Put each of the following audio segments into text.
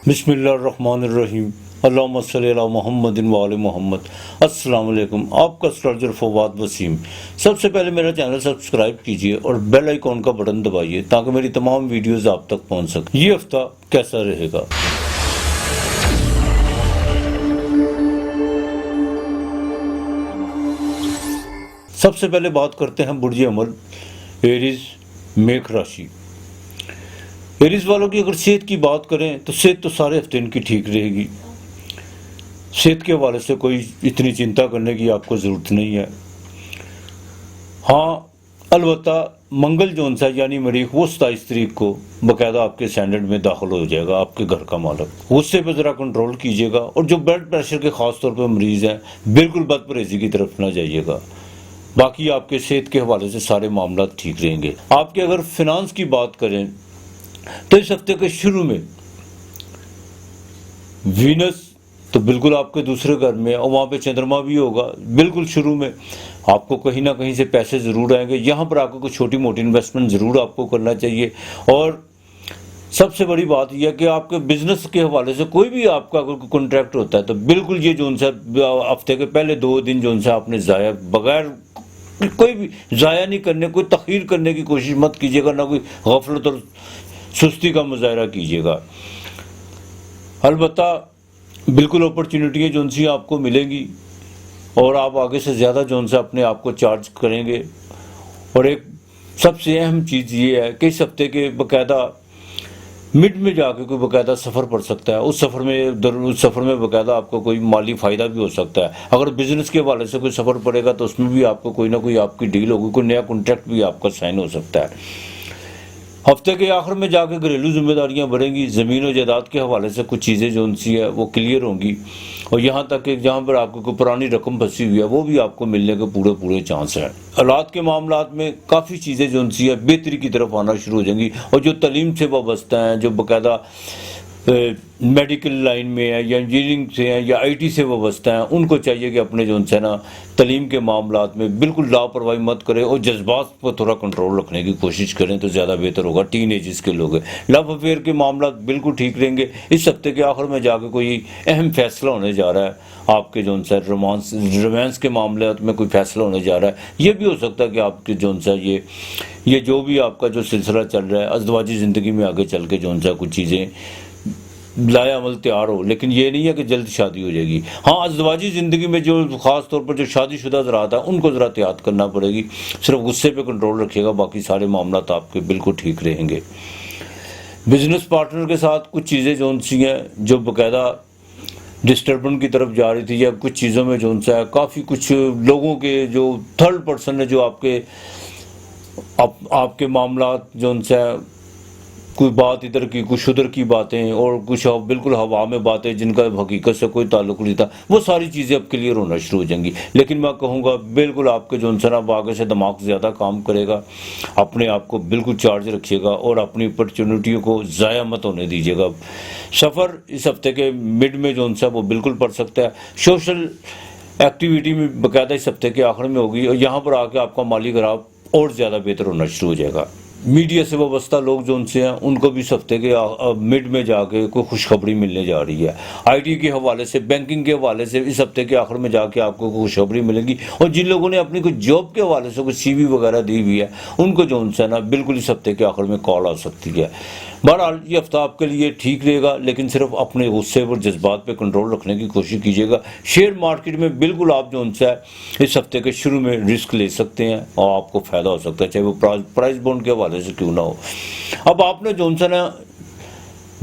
बिस्मिल्लाहिर्रहमानिर्रहीम अल्लाहुम्मा सल्लि अला मुहम्मदिन व आले मोहम्मद। अस्सलाम वालेकुम, आपका एस्ट्रोलॉजर फवाद वसीम। सबसे पहले मेरा चैनल सब्सक्राइब कीजिए और बेल आइकॉन का बटन दबाइए ताकि मेरी तमाम वीडियोस आप तक पहुंच सके। ये हफ्ता कैसा रहेगा? सबसे पहले बात करते हैं बुर्ज अमल एरीज मेष राशि। एरीज वालों की अगर सेहत की बात करें तो सेहत तो सारे हफ्ते इनकी ठीक रहेगी। सेहत के हवाले से कोई इतनी चिंता करने की आपको ज़रूरत नहीं है। हाँ, अलबत्ता मंगल जोन सा यानी मरीख वो 27 तारीख को बाकायदा आपके स्टैंडर्ड में दाखिल हो जाएगा, आपके घर का मालक। गुस्से पर ज़रा कंट्रोल कीजिएगा और जो ब्लड प्रेशर के ख़ास तौर पर मरीज़ हैं बिल्कुल बदपरहेज़ी की तरफ ना जाइएगा। बाकी आपके सेहत के हवाले से सारे मामला ठीक रहेंगे। आपके अगर फिनांस की बात करें तो इस हफ्ते के शुरू में वीनस तो बिल्कुल आपके दूसरे घर में और वहाँ पे चंद्रमा भी होगा। बिल्कुल शुरू में आपको कहीं ना कहीं से पैसे ज़रूर आएंगे। यहाँ पर आपको कुछ छोटी मोटी इन्वेस्टमेंट ज़रूर आपको करना चाहिए। और सबसे बड़ी बात यह है कि आपके बिजनेस के हवाले से कोई भी आपका अगर कॉन्ट्रैक्ट होता है तो बिल्कुल ये जो सा हफ्ते के पहले 2 दिन जो सा आपने ज़ाया बगैर कोई भी ज़ाया नहीं करने, कोई तखीर करने की कोशिश मत कीजिएगा, ना कोई गफलत और सुस्ती का मुजाहरा कीजिएगा। अलबत्ता बिल्कुल अपॉर्चुनिटियाँ जो सी आपको मिलेंगी और आप आगे से ज़्यादा जो सा अपने आप को चार्ज करेंगे। और एक सबसे अहम चीज़ ये है कि इस हफ्ते के बाकायदा मिड में जाके कोई बाकायदा सफ़र पड़ सकता है। उस सफ़र में बाकायदा आपको कोई माली फ़ायदा भी हो सकता है। अगर बिज़नेस के हवाले से कोई सफ़र पड़ेगा तो उसमें भी आपको कोई ना कोई आपकी डील होगी, कोई नया कॉन्ट्रैक्ट भी आपका साइन हो सकता है। हफ्ते के आखिर में जाकर घरेलू जिम्मेदारियां बढ़ेंगी। ज़मीन और जायदाद के हवाले से कुछ चीज़ें जो उनसी है वो क्लियर होंगी। और यहाँ तक कि जहाँ पर आपको कोई पुरानी रकम फंसी हुई है वो भी आपको मिलने के पूरे चांस है। औलाद के मामलात में काफ़ी चीज़ें जो उनसी है बेहतरी की तरफ आना शुरू हो जाएंगी। और जो तालीम से वाबस्ता हैं, जो बाकायदा मेडिकल लाइन में है या इंजीनियरिंग से हैं या आईटी से वाबस्ता हैं, उनको चाहिए कि अपने जो उनसे ना तालीम के मामलात में बिल्कुल लापरवाही मत करें और जज्बात पर थोड़ा कंट्रोल रखने की कोशिश करें तो ज़्यादा बेहतर होगा। टीन एजेस के लोग हैं, लव अफेयर के मामला बिल्कुल ठीक रहेंगे। इस हफ्ते के आखिर में जाकर कोई अहम फैसला होने जा रहा है। आपके जो सा रोमांस के मामले में कोई फैसला होने जा रहा है। ये भी हो सकता है कि आपके जो सा ये जो भी आपका जो सिलसिला चल रहा है अज़दवाजी ज़िंदगी में आगे चल के जो सा कुछ चीज़ें लाया अमल तैयार हो, लेकिन ये नहीं है कि जल्द शादी हो जाएगी। हाँ, अज़दवाजी ज़िंदगी में जो ख़ास तौर पर जो शादीशुदा ज़रात है उनको ज़रा एहतियात करना पड़ेगी। सिर्फ गुस्से पे कंट्रोल रखिएगा, बाकी सारे मामला आपके बिल्कुल ठीक रहेंगे। बिजनेस पार्टनर के साथ कुछ चीज़ें जो सी हैं जो बाकायदा डिस्टर्बेंस की तरफ जा रही थी या कुछ चीज़ों में जो सा है काफ़ी कुछ लोगों के जो थर्ड पर्सन है जो आपके मामला जो सा कोई बात इधर की कुछ उधर की बातें और कुछ बिल्कुल हवा में बातें जिनका हकीकत से कोई ताल्लुक नहीं था, वो सारी चीज़ें अब क्लियर होना शुरू हो जाएंगी। लेकिन मैं कहूँगा बिल्कुल आपके जो सना आगे से दिमाग ज़्यादा काम करेगा। अपने आप को बिल्कुल चार्ज रखिएगा और अपनी अपॉर्चुनिटियों को ज़ाया मत होने दीजिएगा। सफ़र इस हफ्ते के मिड में जो सा वो बिल्कुल पड़ सकता है। सोशल एक्टिविटी में बाकायदा इस हफ्ते के आखिर में होगी और यहाँ पर आके आपका माली खराब और ज़्यादा बेहतर होना शुरू हो जाएगा। मीडिया से वाबस्ता लोग जो उनसे हैं उनको भी इस हफ्ते के मिड में जाके कोई खुशखबरी मिलने जा रही है। आईटी के हवाले से, बैंकिंग के हवाले से इस हफ्ते के आखिर में जाके आपको खुशखबरी मिलेगी। और जिन लोगों ने अपनी कोई जॉब के हवाले से कोई सीवी वगैरह दी हुई है उनको जो उनसे ना बिल्कुल इस हफ्ते के आखिर में कॉल आ सकती है। बहरहाल ये हफ्ता आपके लिए ठीक रहेगा, लेकिन सिर्फ अपने गुस्से और जज्बात पे कंट्रोल रखने की कोशिश कीजिएगा। शेयर मार्केट में बिल्कुल आप जो उनसे इस हफ्ते के शुरू में रिस्क ले सकते हैं और आपको फ़ायदा हो सकता है, चाहे वो प्राइस बॉन्ड के हवाले से क्यों ना हो। अब आपने जो उनसे ना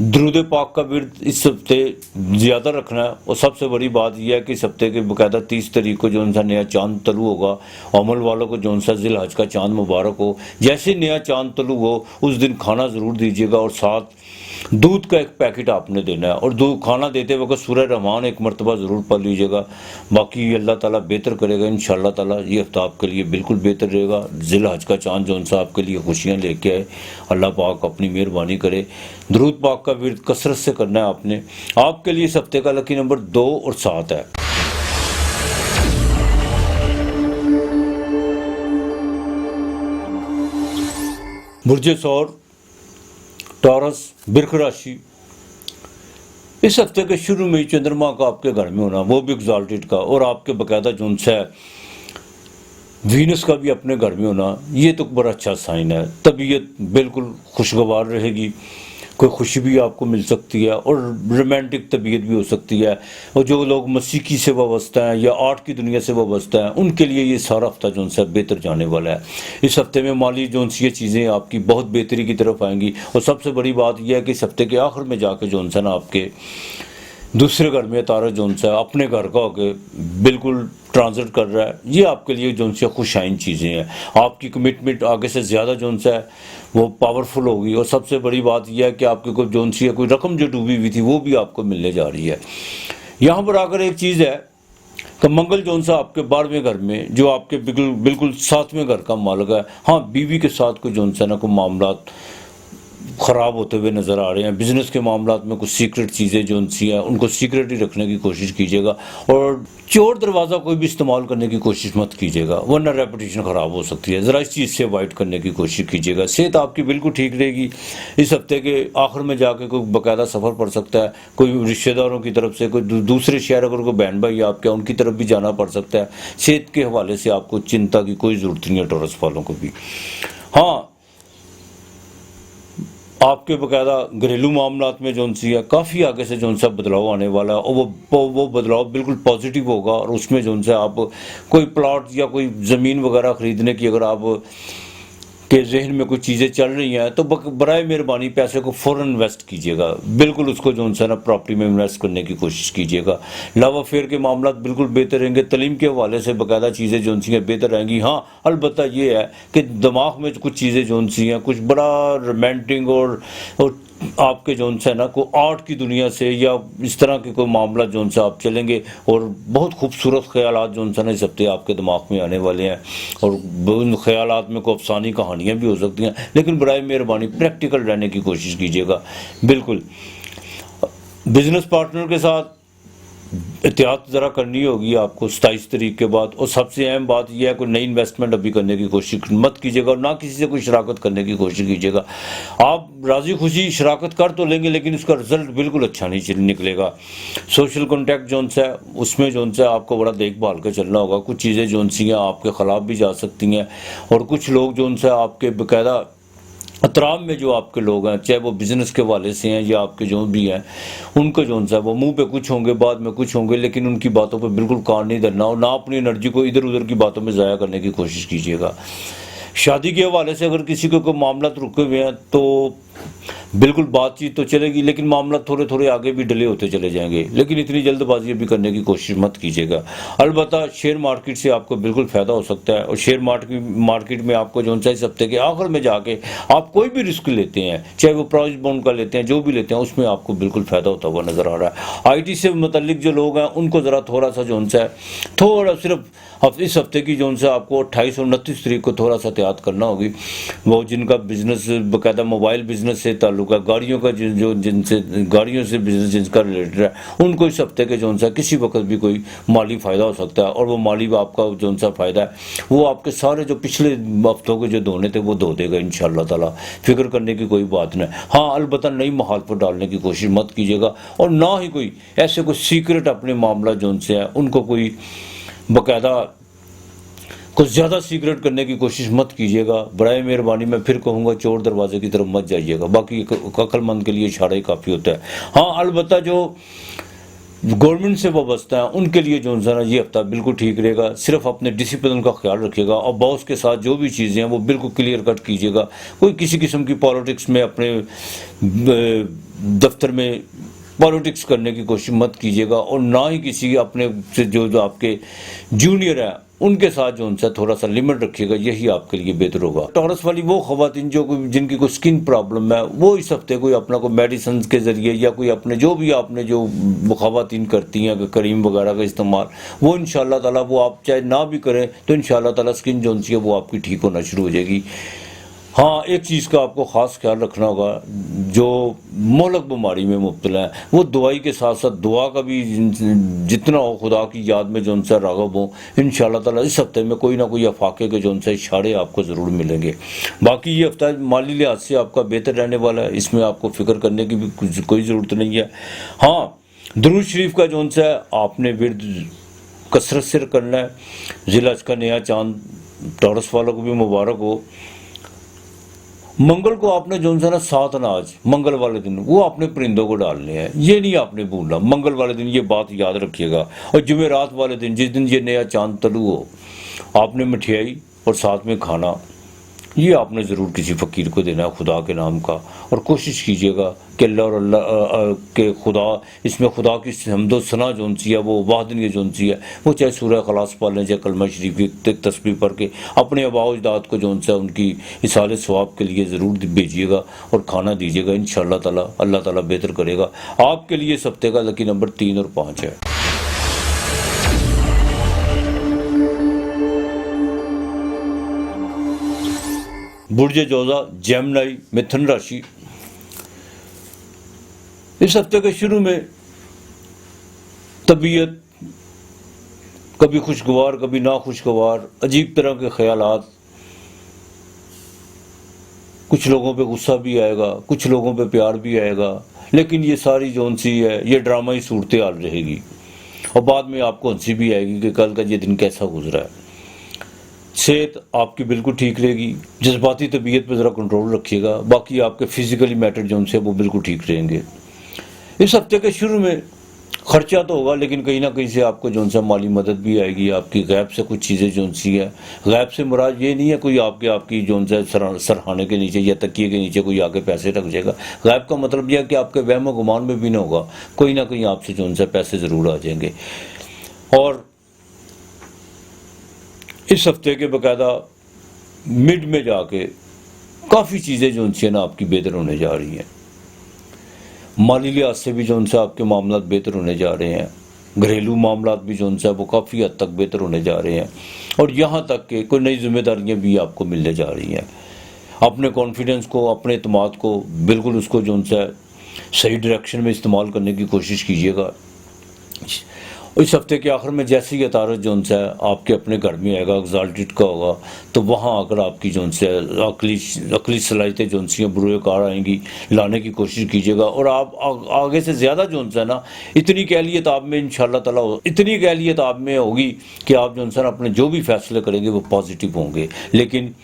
दरूद पाक का विर्द इस हफ्ते ज़्यादा रखना है। और सबसे बड़ी बात यह है कि इस हफ्ते के बाकायदा 30 तारीख को जो उनसा नया चांद तलु होगा। अमल वालों को जो उनसा ज़िल हज का चांद मुबारक हो। जैसे नया चांद तलु हो उस दिन खाना ज़रूर दीजिएगा और साथ दूध का एक पैकेट आपने देना है। और दूध खाना देते वक्त सूरह रहमान एक मरतबा ज़रूर पढ़ लीजिएगा। बाकी अल्लाह ताला बेहतर करेगा इंशाअल्लाह ताला। ये हफ्ता आपके लिए बिल्कुल बेहतर रहेगा। ज़िल हज का चांद जो उनसा आपके लिए खुशियाँ लेके आए। अल्लाह पाक अपनी मेहरबानी करे। दरूद पाक का विर्द कसरत से करना है आपने। आपके लिए इस हफ्ते का लकी नंबर 2 और 7 है। बुर्ज सौर टॉरस बिर्ख राशि। इस हफ्ते के शुरू में ही चंद्रमा का आपके घर में होना, वो भी एग्जॉल्टेड का, और आपके बकायदा जो है वीनस का भी अपने घर में होना, ये तो बड़ा अच्छा साइन है। तबीयत बिल्कुल खुशगवार रहेगी, कोई खुशी भी आपको मिल सकती है और रोमांटिक तबीयत भी हो सकती है। और जो लोग मौसीकी से वाबस्ता हैं या आर्ट की दुनिया से वाबस्ता हैं, उनके लिए ये सारा हफ्ता जो है बेहतर जाने वाला है। इस हफ्ते में माली जो ये चीज़ें आपकी बहुत बेहतरी की तरफ आएंगी। और सबसे बड़ी बात यह है कि इस हफ्ते के आखिर में जाके जो है ना आपके दूसरे घर में तारा जोन सा अपने घर का होकर बिल्कुल ट्रांजिट कर रहा है। ये आपके लिए जोन से खुशाइन चीज़ें हैं। आपकी कमिटमेंट आगे से ज़्यादा जोन सा है वो पावरफुल होगी। और सबसे बड़ी बात यह है कि आपकी कोई जोन सी है कोई रकम जो डूबी हुई थी वो भी आपको मिलने जा रही है। यहाँ पर आकर एक चीज़ है कि मंगल जोन सा आपके 12वें घर में, जो आपके बिल्कुल 7वें घर का मालिक है। हाँ, बीवी के साथ कोई जोन सा ना कोई मामला ख़राब होते हुए नज़र आ रहे हैं। बिज़नेस के मामला में कुछ सीक्रेट चीज़ें जो उनसी हैं उनको सीक्रेट ही रखने की कोशिश कीजिएगा। और चोर दरवाज़ा कोई भी इस्तेमाल करने की कोशिश मत कीजिएगा, वरना रेपुटेशन ख़राब हो सकती है। ज़रा इस चीज़ से अवॉइड करने की कोशिश कीजिएगा। सेहत आपकी बिल्कुल ठीक रहेगी। इस हफ्ते के आखिर में जाके कोई बाकायदा सफ़र पड़ सकता है, कोई रिश्तेदारों की तरफ से, कोई दूसरे शहर अगर कोई बहन भाई आपके उनकी तरफ भी जाना पड़ सकता है। सेहत के हवाले से आपको चिंता की कोई ज़रूरत नहीं है टॉरस वालों को भी। हाँ, आपके बाकायदा घरेलू मामलात में जो सी है काफ़ी आगे से जो सा बदलाव आने वाला है। और वो बदलाव बिल्कुल पॉजिटिव होगा। और उसमें जो है आप कोई प्लॉट या कोई ज़मीन वगैरह ख़रीदने की अगर आप के जहन में कुछ चीज़ें चल रही हैं तो बराए मेहरबानी पैसे को फ़ौरन इन्वेस्ट कीजिएगा। बिल्कुल उसको जो है ना प्रॉपर्टी में इन्वेस्ट करने की कोशिश कीजिएगा। लव अफेयर के मामला बिल्कुल बेहतर रहेंगे। तलीम के हवाले से बाकायदा चीज़ें जो सी हैं बेहतर रहेंगी। हाँ, अलबत्ता ये है कि दिमाग में कुछ चीज़ें जो सी हैं कुछ बड़ा रोमांटिक और आपके जो है ना को आर्ट की दुनिया से या इस तरह के कोई मामला जो से आप चलेंगे और बहुत खूबसूरत ख्यालात जो है ना इस हफ्ते आपके दिमाग में आने वाले हैं। और उन ख्यालात में कोई अफसानी कहानियाँ भी हो सकती हैं, लेकिन बराए मेहरबानी प्रैक्टिकल रहने की कोशिश कीजिएगा। बिल्कुल बिजनेस पार्टनर के साथ एहतियात ज़रा करनी होगी आपको 27 तारीख के बाद। और सबसे अहम बात यह है कोई नई इन्वेस्टमेंट अभी करने की कोशिश मत कीजिएगा और ना किसी से कोई शराकत करने की कोशिश कीजिएगा। आप राज़ी खुशी शराकत कर तो लेंगे लेकिन उसका रिजल्ट बिल्कुल अच्छा नहीं निकलेगा। सोशल कॉन्टैक्ट जोन से उसमें जोन से आपको बड़ा देखभाल कर चलना होगा। कुछ चीज़ें जोन सी हैं आपके ख़िलाफ़ भी जा सकती हैं। और कुछ लोग जोन से आपके बाकायदा अतराम में जो आपके लोग हैं, चाहे वो बिज़नेस के वाले से हैं या आपके जो भी हैं, उनको जो है वो मुंह पे कुछ होंगे बाद में कुछ होंगे, लेकिन उनकी बातों पे बिल्कुल कान नहीं धरना और ना अपनी एनर्जी को इधर उधर की बातों में ज़ाया करने की कोशिश कीजिएगा। शादी के हवाले से अगर किसी को कोई मामला रुके हुए हैं तो बिल्कुल बातचीत तो चलेगी, लेकिन मामला थोड़े थोड़े आगे भी डिले होते चले जाएंगे। लेकिन इतनी जल्दबाजी भी करने की कोशिश मत कीजिएगा। अलबत्ता शेयर मार्केट से आपको बिल्कुल फ़ायदा हो सकता है। और शेयर मार्केट में आपको जो है इस हफ्ते के आखिर में जाके आप कोई भी रिस्क लेते हैं, चाहे वो प्राइस बॉन्ड का लेते हैं, जो भी लेते हैं, उसमें आपको बिल्कुल फ़ायदा होता हुआ नज़र आ रहा है। IT से मुतल्लिक जो लोग हैं उनको ज़रा थोड़ा सा जो है थोड़ा सिर्फ इस हफ्ते की जो है आपको 28 और 29 तारीख को थोड़ा सा एहतियात करना होगी। वो जिनका बिजनेस बाकायदा मोबाइल बिजनेस से ताल्लुक है, गाड़ियों का जो जिनसे गाड़ियों से बिजनेस जिनका रिलेटेड है, उनको इस हफ्ते के जो है किसी वक्त भी कोई माली फ़ायदा हो सकता है। और वो माली आपका जो है फ़ायदा है वो आपके सारे जो पिछले हफ्तों के जो धोने थे वो धो देगा इंशाअल्लाह ताला। फिक्र करने की कोई बात नहीं। हाँ, अलबत्ता नई माहौल पर डालने की कोशिश मत कीजिएगा और ना ही कोई ऐसे कोई सीक्रेट अपने मामला जो उनसे है उनको कोई बाकायदा कुछ ज़्यादा सीक्रेट करने की कोशिश मत कीजिएगा। बराए मेहरबानी मैं फिर कहूँगा चोर दरवाजे की तरफ मत जाइएगा। बाकी अक्लमंद के लिए इशारा ही काफ़ी होता है। हाँ, अलबत्ता जो गवर्नमेंट से वाबस्ता है उनके लिए जो है ना ये हफ्ता बिल्कुल ठीक रहेगा। सिर्फ अपने डिसिप्लिन का ख्याल रखिएगा और बॉस के साथ जो भी चीज़ें हैं वो बिल्कुल क्लियर कट कीजिएगा। कोई किसी किस्म की पॉलिटिक्स में अपने दफ्तर में पॉलिटिक्स करने की कोशिश मत कीजिएगा और ना ही किसी अपने से जो आपके जूनियर हैं उनके साथ जो उनसे थोड़ा सा लिमिट रखिएगा। यही आपके लिए बेहतर होगा। टॉरस वाली वो ख़वातीन जिनकी कोई स्किन प्रॉब्लम है वो इस हफ्ते कोई अपना कोई मेडिसिन के ज़रिए या कोई अपने जो भी आपने जो ख़वातीन करती हैं क्रीम वगैरह का इस्तेमाल, वो इंशाअल्लाह ताला वो आप चाहे ना भी करें तो इंशाअल्लाह ताला स्किन जो है वो आपकी ठीक होना शुरू हो जाएगी। हाँ, एक चीज़ का आपको ख़ास ख्याल रखना होगा, जो मोहलक बीमारी में मुब्तला है वो दवाई के साथ साथ दुआ का भी जितना हो खुदा की याद में जो उनसे राग़ब हो। इंशाअल्लाह ताला इस हफ्ते में कोई ना कोई अफाके के जो उनसे इशारे आपको ज़रूर मिलेंगे। बाकी ये हफ्ता माली लिहाज से आपका बेहतर रहने वाला है, इसमें आपको फ़िक्र करने की भी कोई ज़रूरत नहीं है। हाँ, दुरूद शरीफ का जोन सा आपने विर्द कसरत से करना है। जिला का नया चांद टॉरस वालों को भी मुबारक हो। मंगल को आपने जो सा ना 7 अनाज मंगल वाले दिन वो आपने परिंदों को डालने हैं, ये नहीं आपने भूलना। मंगल वाले दिन ये बात याद रखिएगा। और जुमेरात वाले दिन जिस दिन ये नया चांद तलू हो, आपने मिठाई और साथ में खाना ये आपने ज़रूर किसी फ़कीर को देना है खुदा के नाम का। और कोशिश कीजिएगा कि अल्लाह और अल्लाह के खुदा, इसमें खुदा की हमदो सना जोन सी है वो वाहदनी जोन सी है वो, चाहे सूरह खलास पढ़ लें, चाहे कलमा शरीफ की तस्बीह पढ़ के अपने आबा अजदाद को जोन सा उनकी इसाले सवाब के लिए ज़रूर भेजिएगा और खाना दीजिएगा। इंशाअल्लाह ताला अल्लाह ताला बेहतर करेगा आपके लिए। इस हफ्ते का लकी नंबर 3 और 5 है। बुर्ज जोजा जेमिनी मिथुन राशि। इस हफ्ते के शुरू में तबीयत कभी खुशगवार कभी ना खुशगवार, अजीब तरह के ख्यालात, कुछ लोगों पे गुस्सा भी आएगा, कुछ लोगों पे प्यार भी आएगा, लेकिन ये सारी जोन सी है ये ड्रामा ही सूरत हाल रहेगी। और बाद में आपको हंसी भी आएगी कि कल का ये दिन कैसा गुजरा है। सेहत आपकी बिल्कुल ठीक रहेगी। जज्बाती तबीयत पर ज़रा कंट्रोल रखिएगा, बाकी आपके फिजिकली मैटर जो उनसे वो बिल्कुल ठीक रहेंगे। इस हफ्ते के शुरू में खर्चा तो होगा, लेकिन कहीं ना कहीं से आपको जो सा माली मदद भी आएगी। आपकी गैब से कुछ चीज़ें जो सी है, गैब से मुराद ये नहीं है कोई आपकी जो सा सरहाने के नीचे या तकिए के नीचे कोई आके पैसे रख जाएगा। गैब का मतलब यह है कि आपके वहम व गुमान में भी ना होगा, कोई ना कहीं आपसे जो सा पैसे ज़रूर आ जाएंगे। और इस हफ्ते के बाकायदा मिड में जाके काफ़ी चीज़ें जो उनसे ना आपकी बेहतर होने जा रही हैं। माली लिहाज से भी जो उनसे आपके मामला बेहतर होने जा रहे हैं। घरेलू मामला भी जो उनसे वो काफ़ी हद तक बेहतर होने जा रहे हैं। और यहाँ तक कि कोई नई जिम्मेदारियाँ भी आपको मिलने जा रही हैं। अपने कॉन्फिडेंस को, अपने एतमाद को बिल्कुल उसको जो उनसे सही डायरेक्शन में इस्तेमाल करने की कोशिश कीजिएगा। इस हफ्ते के आखिर में जैसे ही अतारत जो उनसे आपके अपने घर में आएगा, एग्जाल्टेड का होगा, तो वहाँ आकर आपकी जो उनसे अकली सलाहियतें जो उनसी बुरे कार आएंगी, लाने की कोशिश कीजिएगा। और आप आगे से ज़्यादा जो उनसे ना इतनी कहलियत आप में इंशाअल्लाह ताला इतनी कहलियत आप में होगी कि आप जो उनसे अपने जो भी फैसले करेंगे वो पॉजिटिव होंगे। लेकिन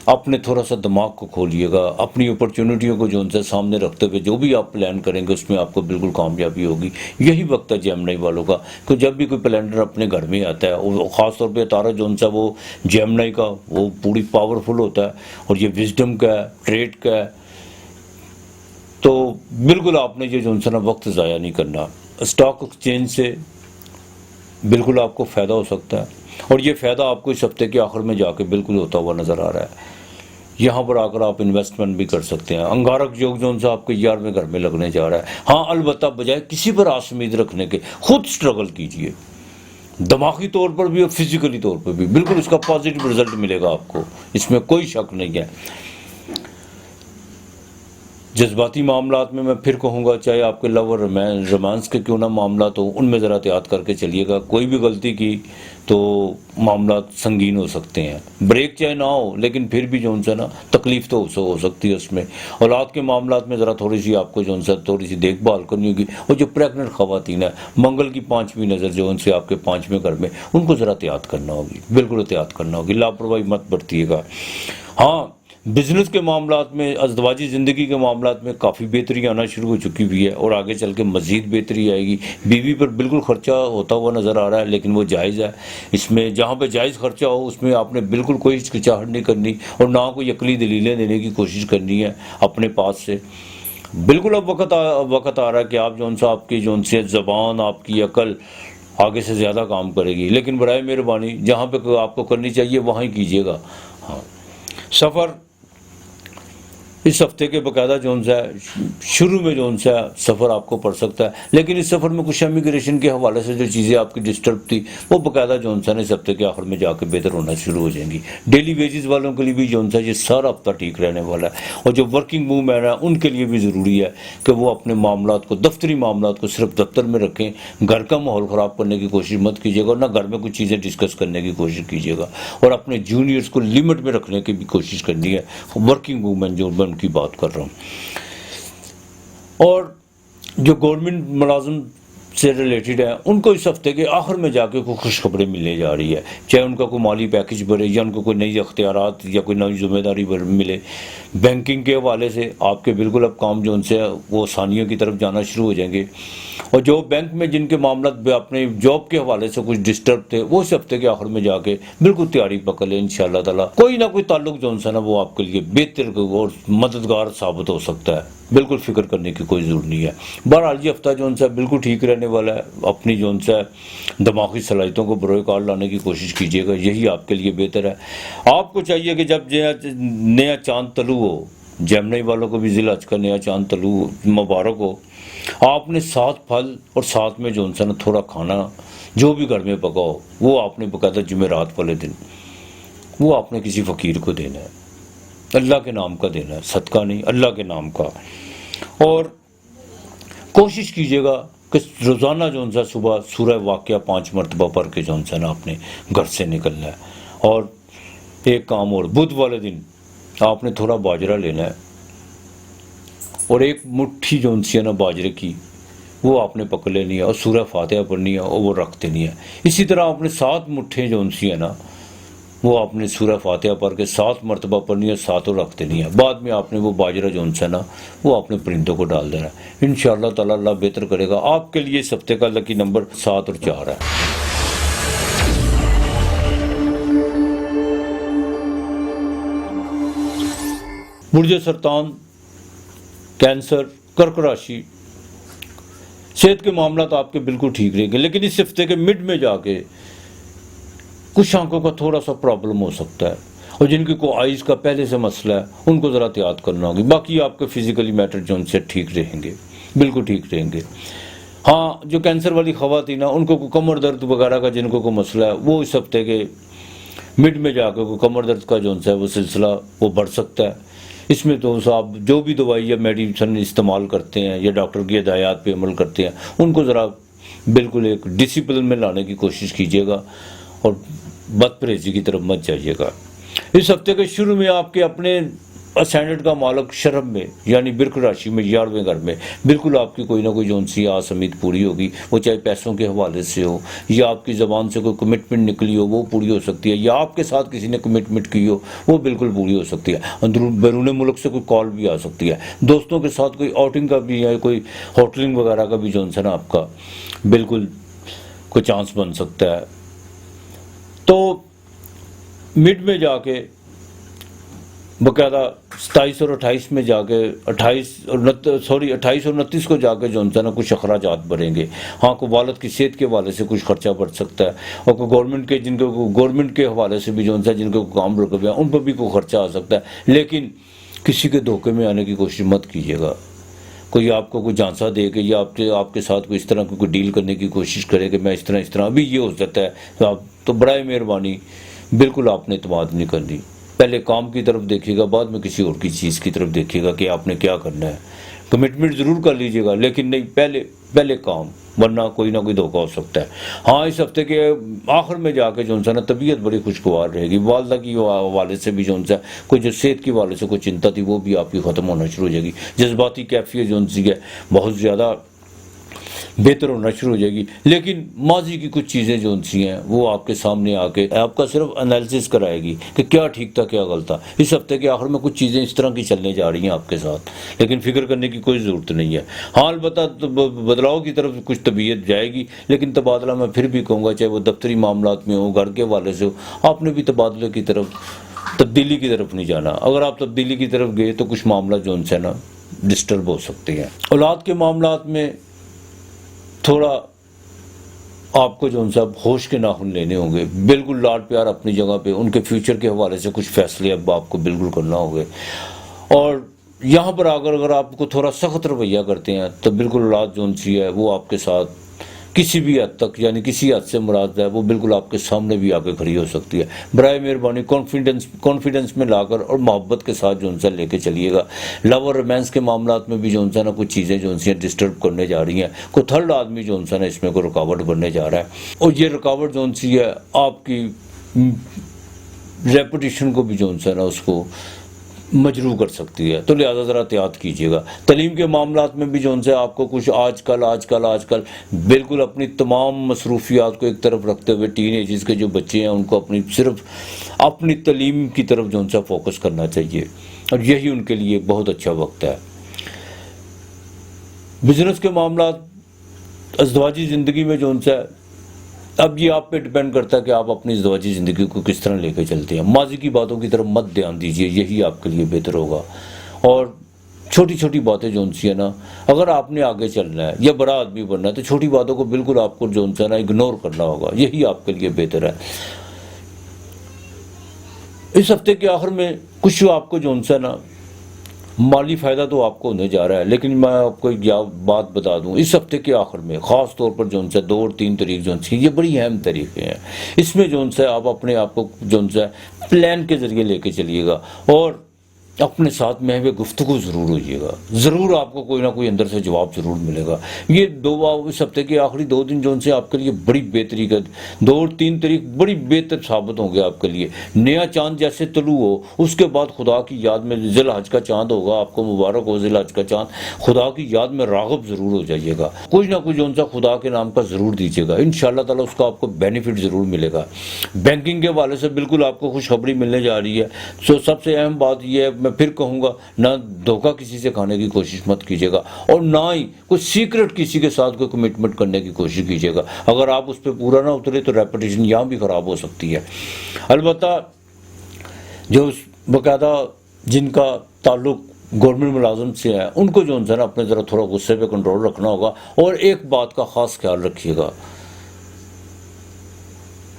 अपने थोड़ा सा दिमाग को खोलिएगा, अपनी अपॉर्चुनिटियों को जो उनसे सामने रखते हुए जो भी आप प्लान करेंगे उसमें आपको बिल्कुल कामयाबी होगी। यही वक्त है जेमिनी वालों का कि जब भी कोई प्लानर अपने घर में आता है, और ख़ास तौर पे तारा जो उनसा वो जेमिनी का वो पूरी पावरफुल होता है और ये विजडम का है, ट्रेड का है। तो बिल्कुल आपने ये जो उनसे ना वक्त ज़ाया नहीं करना। स्टॉक एक्सचेंज से बिल्कुल आपको फ़ायदा हो सकता है और ये फ़ायदा आपको इस हफ्ते के आखिर में जाके बिल्कुल होता हुआ नज़र आ रहा है। यहाँ पर आकर आप इन्वेस्टमेंट भी कर सकते हैं। अंगारक योग जो उनसे आपके 11वें घर में लगने जा रहा है। हाँ, अलबत्ता बजाय किसी पर आस उम्मीद रखने के खुद स्ट्रगल कीजिए, दिमागी तौर पर भी और फिजिकली तौर पर भी। बिल्कुल इसका पॉजिटिव रिजल्ट मिलेगा आपको, इसमें कोई शक नहीं है। जज्बाती मामलात में मैं फिर कहूँगा, चाहे आपके लव और रोमांस के क्यों ना मामला तो उनमें ज़रा एहतियात करके चलिएगा। कोई भी गलती की तो मामला संगीन हो सकते हैं। ब्रेक चाहे ना हो लेकिन फिर भी जो उनसे ना तकलीफ़ तो हो सकती है उसमें। औलाद के मामलात में ज़रा थोड़ी सी आपको जो उनसे थोड़ी सी देखभाल करनी होगी। और जो प्रेगनेंट ख़वातीन है, मंगल की 5वीं नज़र जो उनसे आपके 5वें घर में, उनको ज़रा एहतियात करना होगी, बिल्कुल एहतियात करना होगी, लापरवाही मत बरतिएगा। हाँ, बिज़नेस के मामलात में, अज़दवाजी ज़िंदगी के मामलात में काफ़ी बेहतरी आना शुरू हो चुकी हुई है और आगे चल के मज़ीद बेहतरी आएगी। बीवी पर बिल्कुल ख़र्चा होता हुआ नज़र आ रहा है, लेकिन वो जायज़ है। इसमें जहाँ पे जायज़ ख़र्चा हो उसमें आपने बिल्कुल कोई हिचकिचाहट नहीं करनी और ना कोई अकली दलीलें देने की कोशिश करनी है अपने पास से। बिल्कुल अब वक्त आ रहा है कि आप जो उनसे आपकी जो उनसे ज़बान, आपकी अकल आगे से ज़्यादा काम करेगी। लेकिन बराए मेहरबानी जहाँ पे आपको करनी चाहिए वहाँ ही कीजिएगा। हाँ, सफ़र इस हफ्ते के बाकायदा जो उनसे शुरू में जो उनसे सफ़र आपको पड़ सकता है, लेकिन इस सफ़र में कुछ इमिग्रेशन के हवाले से जो चीज़ें आपकी डिस्टर्ब थी वो बाकायदा जो उनसे इस हफ्ते के आखिर में जाकर बेहतर होना शुरू हो जाएंगी। डेली वेजेस वालों के लिए भी जो उनसे ये सारा हफ्ता ठीक रहने वाला है। और जो वर्किंग वूमेन है उनके लिए भी ज़रूरी है कि वो अपने मामलात को, दफ्तरी मामलात को सिर्फ दफ्तर में रखें। घर का माहौल ख़राब करने की कोशिश मत कीजिएगा और ना घर में कुछ चीज़ें डिस्कस करने की कोशिश कीजिएगा। और अपने जूनियर्स को लिमिट में रखने की भी कोशिश करनी है। वर्किंग वूमेन जो मैं उनकी बात कर रहा हूँ। और जो गवर्नमेंट मुलाजिम से रिलेटेड है उनको इस हफ्ते के आखिर में जाके कोई खुशखबरी मिलने जा रही है, चाहे उनका कोई माली पैकेज बढ़े या उनको कोई नई अख्तियारात या कोई नई जिम्मेदारी मिले। बैंकिंग के हवाले से आपके बिल्कुल अब काम जो उनसे वो आसानियों की तरफ जाना शुरू हो जाएंगे। और जो बैंक में जिनके मामला अपने जॉब के हवाले से कुछ डिस्टर्ब थे वो इस हफ्ते के आखिर में जाके बिल्कुल तैयारी पकड़ लें इंशाअल्लाह ताला। कोई ना कोई ताल्लुक जो है ना वो आपके लिए बेहतर और मददगार साबित हो सकता है, बिल्कुल फिक्र करने की कोई जरूरत नहीं है। बहरहाल ये हफ्ता जो है बिल्कुल ठीक रहने वाला है। अपनी जो है दिमागी सलाहियतों को बरोकार लाने की कोशिश कीजिएगा, यही आपके लिए बेहतर है। आपको चाहिए कि जब नया चांद तलू हो, जमनई वालों को भी ज़िला हज का नया चांद तलू मुबारक हो, आपने 7 फल और साथ में जो है ना थोड़ा खाना जो भी घर में पका हो वो आपने बकायदा जुमेरात वाले दिन वो आपने किसी फ़कीर को देना है, अल्लाह के नाम का देना है, सदका नहीं, अल्लाह के नाम का। और कोशिश कीजिएगा कि रोज़ाना जो है सुबह सूरह वाक़िया 5 मरतबा पढ़ के जो है ना आपने घर से निकलना है। और एक काम और, बुध वाले दिन आपने थोड़ा बाजरा लेना है और एक मुट्ठी जो है ना बाजरे की वो आपने पकड़ लेनी है और सूरह फातिहा पढ़नी है और वो रख देनी है। इसी तरह आपने 7 मुट्ठे जो है ना वो आपने सूरह फातिहा पढ़ के 7 मरतबा पढ़नी है, 7 रख देनी है। बाद में आपने वो बाजरा जो है ना वो आपने परिंदों को डाल देना है। इंशाअल्लाह ताला अल्लाह बेहतर करेगा। आपके लिए इस हफ्ते का लकी नंबर 7 और 4 है। बुर्ज सरतान, कैंसर, कर्क राशि, सेहत के मामला तो आपके बिल्कुल ठीक रहेंगे, लेकिन इस हफ्ते के मिड में जाके कुछ आंखों का थोड़ा सा प्रॉब्लम हो सकता है और जिनकी को आइज़ का पहले से मसला है उनको ज़रा एहतियात करना होगी। बाकी आपके फिजिकली मैटर जो उनसे ठीक रहेंगे, बिल्कुल ठीक रहेंगे। हाँ, जो कैंसर वाली ख़वातीन है उनको को कमर दर्द वगैरह का जिनको को मसला है वो इस हफ्ते के मिड में जाकर को कमर दर्द का जो है वो सिलसिला वो बढ़ सकता है। इसमें तो आप जो भी दवाई या मेडिसिन इस्तेमाल करते हैं या डॉक्टर की हिदायत पे अमल करते हैं उनको ज़रा बिल्कुल एक डिसिप्लिन में लाने की कोशिश कीजिएगा और बदपरहेजी की तरफ मत जाइएगा। इस हफ्ते के शुरू में आपके अपने असेंडेंट का मालक शरम में यानी बिर्क राशि में 11वें घर में बिल्कुल आपकी कोई ना कोई जोन सी आस उम्मीद पूरी होगी। वो चाहे पैसों के हवाले से हो या आपकी ज़बान से कोई कमिटमेंट निकली हो वो पूरी हो सकती है, या आपके साथ किसी ने कमिटमेंट की हो वो बिल्कुल पूरी हो सकती है। अंदरून बैरून मुल्क से कोई कॉल भी आ सकती है। दोस्तों के साथ कोई आउटिंग का भी या कोई होटलिंग वगैरह का भी जो है ना आपका बिल्कुल कोई चांस बन सकता है। तो मिड में जाके बाकायदा 27 और 28 में जाके 28 और 29 को जाके जो है ना कुछ अखराजात बढ़ेंगे। हाँ, को वालद की सेहत के हवाले से कुछ खर्चा बढ़ सकता है और को गवर्नमेंट के हवाले से भी जो है जिनको काम रुक गया उन पर भी कोई खर्चा आ सकता है। लेकिन किसी के धोखे में आने की कोशिश मत कीजिएगा। कोई आपको कोई झांसा दे के या आपके साथ कोई इस तरह की कोई डील करने की कोशिश करे कि मैं इस तरह अभी ये हो सकता है तो बड़ा मेहरबानी बिल्कुल आपने इत्मीनान नहीं करनी। पहले काम की तरफ देखिएगा, बाद में किसी और की चीज़ की तरफ देखिएगा कि आपने क्या करना है। कमिटमेंट ज़रूर कर लीजिएगा लेकिन नहीं, पहले काम, वरना कोई ना कोई धोखा हो सकता है। हाँ, इस हफ्ते के आखिर में जाके जो है ना तबीयत बड़ी खुशगवार रहेगी। वालदा की हवाले से भी जो है कोई जो सेहत के हवाले से कोई चिंता थी वो भी आपकी ख़त्म होना शुरू हो जाएगी। जज्बाती कैफियत जो है बहुत ज़्यादा बेहतर होना शुरू हो जाएगी। लेकिन माजी की कुछ चीज़ें जो सी हैं वो आपके सामने आके आपका सिर्फ एनालिसिस कराएगी कि क्या ठीक था क्या गलत था। इस हफ्ते के आखिर में कुछ चीज़ें इस तरह की चलने जा रही हैं आपके साथ, लेकिन फिक्र करने की कोई ज़रूरत नहीं है। हाँ, अलबत्ता तो बदलाव की तरफ कुछ तबीयत जाएगी, लेकिन तबादला मैं फिर भी कहूँगा चाहे वो दफ्तरी मामलात में हो, घर के हवाले से हो, आपने भी तबादले की तरफ, तब्दीली की तरफ नहीं जाना। अगर आप तब्दीली की तरफ गए तो कुछ मामला जो उनसे ना डिस्टर्ब हो सकते हैं। औलाद के मामलात में थोड़ा आपको जो उनसे अब होश के नाखून लेने होंगे। बिल्कुल लाड प्यार अपनी जगह पे, उनके फ्यूचर के हवाले से कुछ फैसले अब आपको बिल्कुल करना होंगे। और यहाँ पर अगर आपको थोड़ा सख्त रवैया करते हैं तो बिल्कुल औलाद जो उनसी है वो आपके साथ किसी भी हद तक, यानी किसी हद से मुराद है वो बिल्कुल आपके सामने भी आके खड़ी हो सकती है। बराए मेहरबानी कॉन्फिडेंस में लाकर और मोहब्बत के साथ जो उनसे लेके चलिएगा। लव और रोमांस के मामलात में भी जो उनसे ना कुछ चीज़ें जो उनसे डिस्टर्ब करने जा रही हैं। कोई थर्ड आदमी जो उनसे ना इसमें कोई रुकावट बनने जा रहा है और ये रुकावट जो उनसी है आपकी रेपुटेशन को भी जो उनसे ना उसको मजरू कर सकती है, तो लिहाजा ज़रा एहतियात कीजिएगा। तालीम के मामलात में भी जो उनसे आपको कुछ आजकल बिल्कुल अपनी तमाम मसरूफियात को एक तरफ रखते हुए टीन एजेस के जो बच्चे हैं उनको सिर्फ अपनी तालीम की तरफ जो उनसे फोकस करना चाहिए, और यही उनके लिए बहुत अच्छा वक्त है। बिजनेस के मामलात, अज़दवाजी ज़िंदगी में जो उनसे, अब ये आप पे डिपेंड करता है कि आप अपनी ज़िंदगी ज़िंदगी को किस तरह लेकर चलते हैं। माजी की बातों की तरफ मत ध्यान दीजिए, यही आपके लिए बेहतर होगा। और छोटी छोटी बातें जो उनसी है ना, अगर आपने आगे चलना है या बड़ा आदमी बनना है तो छोटी बातों को बिल्कुल आपको जो उनसे ना इग्नोर करना होगा, यही आपके लिए बेहतर है। इस हफ्ते के आखिर में कुछ आपको जो उनसे ना माली फ़ायदा तो आपको होने जा रहा है, लेकिन मैं आपको एक बात बता दूं, इस हफ्ते के आखिर में ख़ास तौर पर जो उनसे 2 और 3 तारीख जो उनसी, ये बड़ी अहम तारीखें हैं। इसमें जो उनसे आप अपने आप को जो उनसे प्लान के ज़रिए लेके चलिएगा और अपने साथ महवे गुफ्तगू ज़रूर होइएगा, ज़रूर आपको कोई ना कोई अंदर से जवाब ज़रूर मिलेगा। ये इस हफ्ते के आखिरी 2 दिन जो उनसे आपके लिए बड़ी बेहतरी का, 2 और 3 तारीख बड़ी बेहतर साबित होंगे आपके लिए। नया चांद जैसे तलू हो, उसके बाद खुदा की याद में ज़िल हज का चांद होगा, आपको मुबारक हो ज़िल हज का चांद। खुदा की याद में राग़िब ज़रूर हो जाइएगा, कुछ ना कुछ जो उनसे खुदा के नाम का ज़रूर दीजिएगा, इंशाअल्लाह ताला उसका आपको बेनिफिट ज़रूर मिलेगा। बैंकिंग के हवाले से बिल्कुल आपको खुशखबरी मिलने जा रही है। तो सबसे अहम बात यह है, मैं फिर कहूँगा, ना धोखा किसी से खाने की कोशिश मत कीजिएगा और ना ही कुछ सीक्रेट किसी के साथ कोई कमिटमेंट करने की कोशिश कीजिएगा। अगर आप उस पर पूरा ना उतरे तो रेपुटेशन यहाँ भी ख़राब हो सकती है। अलबत्ता जो बाकायदा जिनका ताल्लुक गवर्नमेंट मुलाजम से है, उनको जो है ना अपने ज़रा थोड़ा गुस्से पे कंट्रोल रखना होगा। और एक बात का ख़ास ख्याल रखिएगा,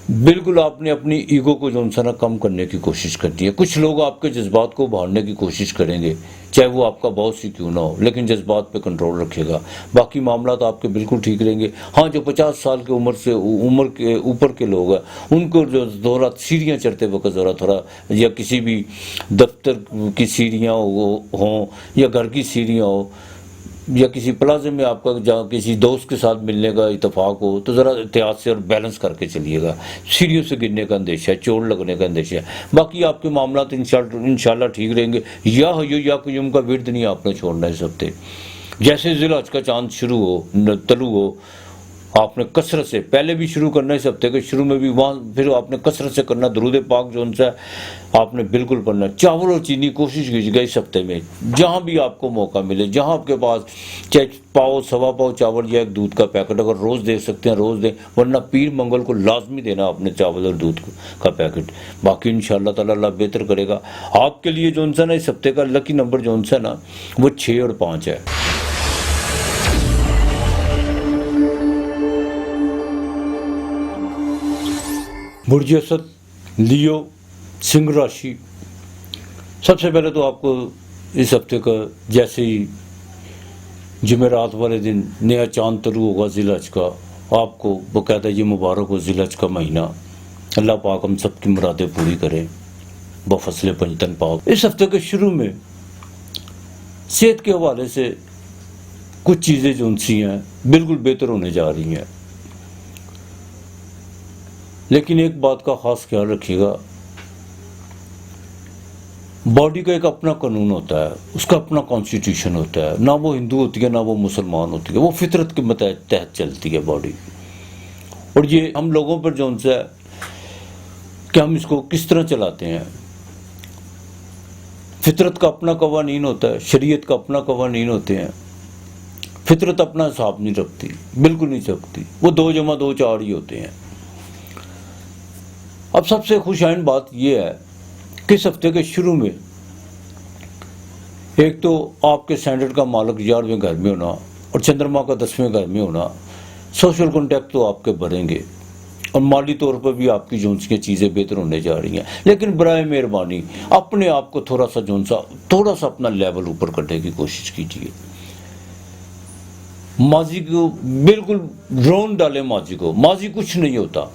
बिल्कुल आपने अपनी ईगो को जो है ना कम करने की कोशिश करनी है। कुछ लोग आपके जज्बात को उभारने की कोशिश करेंगे, चाहे वो आपका बॉस ही क्यों ना हो, लेकिन जज्बात पे कंट्रोल रखिएगा, बाकी मामला तो आपके बिल्कुल ठीक रहेंगे। हाँ, जो 50 साल की उम्र के ऊपर के लोग हैं, उनको जो थोड़ा सीढ़ियाँ चढ़ते वक्त ज़रा थोड़ा, या किसी भी दफ्तर की सीढ़ियाँ हों या घर की सीढ़ियाँ हो या किसी प्लाजे में आपका जहाँ किसी दोस्त के साथ मिलने का इतफाक हो, तो ज़रा एहतियात से और बैलेंस करके चलिएगा। सीढ़ियों से गिरने का अंदेशा है, चोट लगने का अंदेशा है। बाकी आपके मामला तो इंशाल्लाह ठीक रहेंगे। या हय्यू या क़य्यूम का विर्द नहीं आपने छोड़ना इस हफ्ते। जैसे ज़िल-हज का चांद शुरू हो, तलू हो, आपने कसरत से पहले भी शुरू करना, इस हफ्ते के शुरू में भी, वहाँ फिर आपने कसरत से करना। दरूद पाक जो उनसे आपने बिल्कुल पढ़ना। चावल और चीनी कोशिश कीजिएगा इस हफ्ते में, जहाँ भी आपको मौका मिले, जहाँ आपके पास चाहे पाव सवा पाव चावल या एक दूध का पैकेट अगर रोज़ दे सकते हैं रोज़ दें, वरना पीर मंगल को लाजमी देना अपने चावल और दूध का पैकेट। बाकी इंशाअल्लाह ताला अल्लाह बेहतर करेगा आपके लिए। जो उनसे ना इस हफ्ते का लकी नंबर जो उनसे ना वो 6 और 5 है। बुर्ज असद, लियो, सिंह राशि। सबसे पहले तो आपको इस हफ्ते का जैसे ही जुमेरात वाले दिन नया चांद तलू होगा ज़िल-हज का, आपको बाकायदा ये मुबारक हो ज़िल-हज का महीना। अल्लाह पाक हम सब की मुरादें पूरी करें बफज़ल पंजतन पाक। इस हफ्ते के शुरू में सेहत के हवाले से कुछ चीज़ें जो उनसी हैं बिल्कुल बेहतर होने जा रही हैं, लेकिन एक बात का ख़ास ख्याल रखिएगा, बॉडी का एक अपना कानून होता है, उसका अपना कॉन्स्टिट्यूशन होता है। ना वो हिंदू होती है ना वो मुसलमान होती है, वो फितरत के तहत चलती है बॉडी। और ये हम लोगों पर जो उनसे कि हम इसको किस तरह चलाते हैं। फितरत का अपना कवानीन होता है, शरीयत का अपना कवानीन होते हैं। फितरत अपना हिसाब नहीं रखती, बिल्कुल नहीं सकती, वो 2 जमा 2 4 ही होते हैं। अब सबसे खुशआइन बात यह है कि इस हफ्ते के शुरू में एक तो आपके स्टैंडर्ड का मालिक 11वें घर में होना और चंद्रमा का 10वें घर में होना, सोशल कॉन्टैक्ट तो आपके बढ़ेंगे और माली तौर पर भी आपकी जोनसी चीज़ें बेहतर होने जा रही हैं। लेकिन बराए मेहरबानी अपने आप को थोड़ा सा अपना लेवल ऊपर करने की कोशिश कीजिए। माजी को बिल्कुल रोन डाले, माजी कुछ नहीं होता,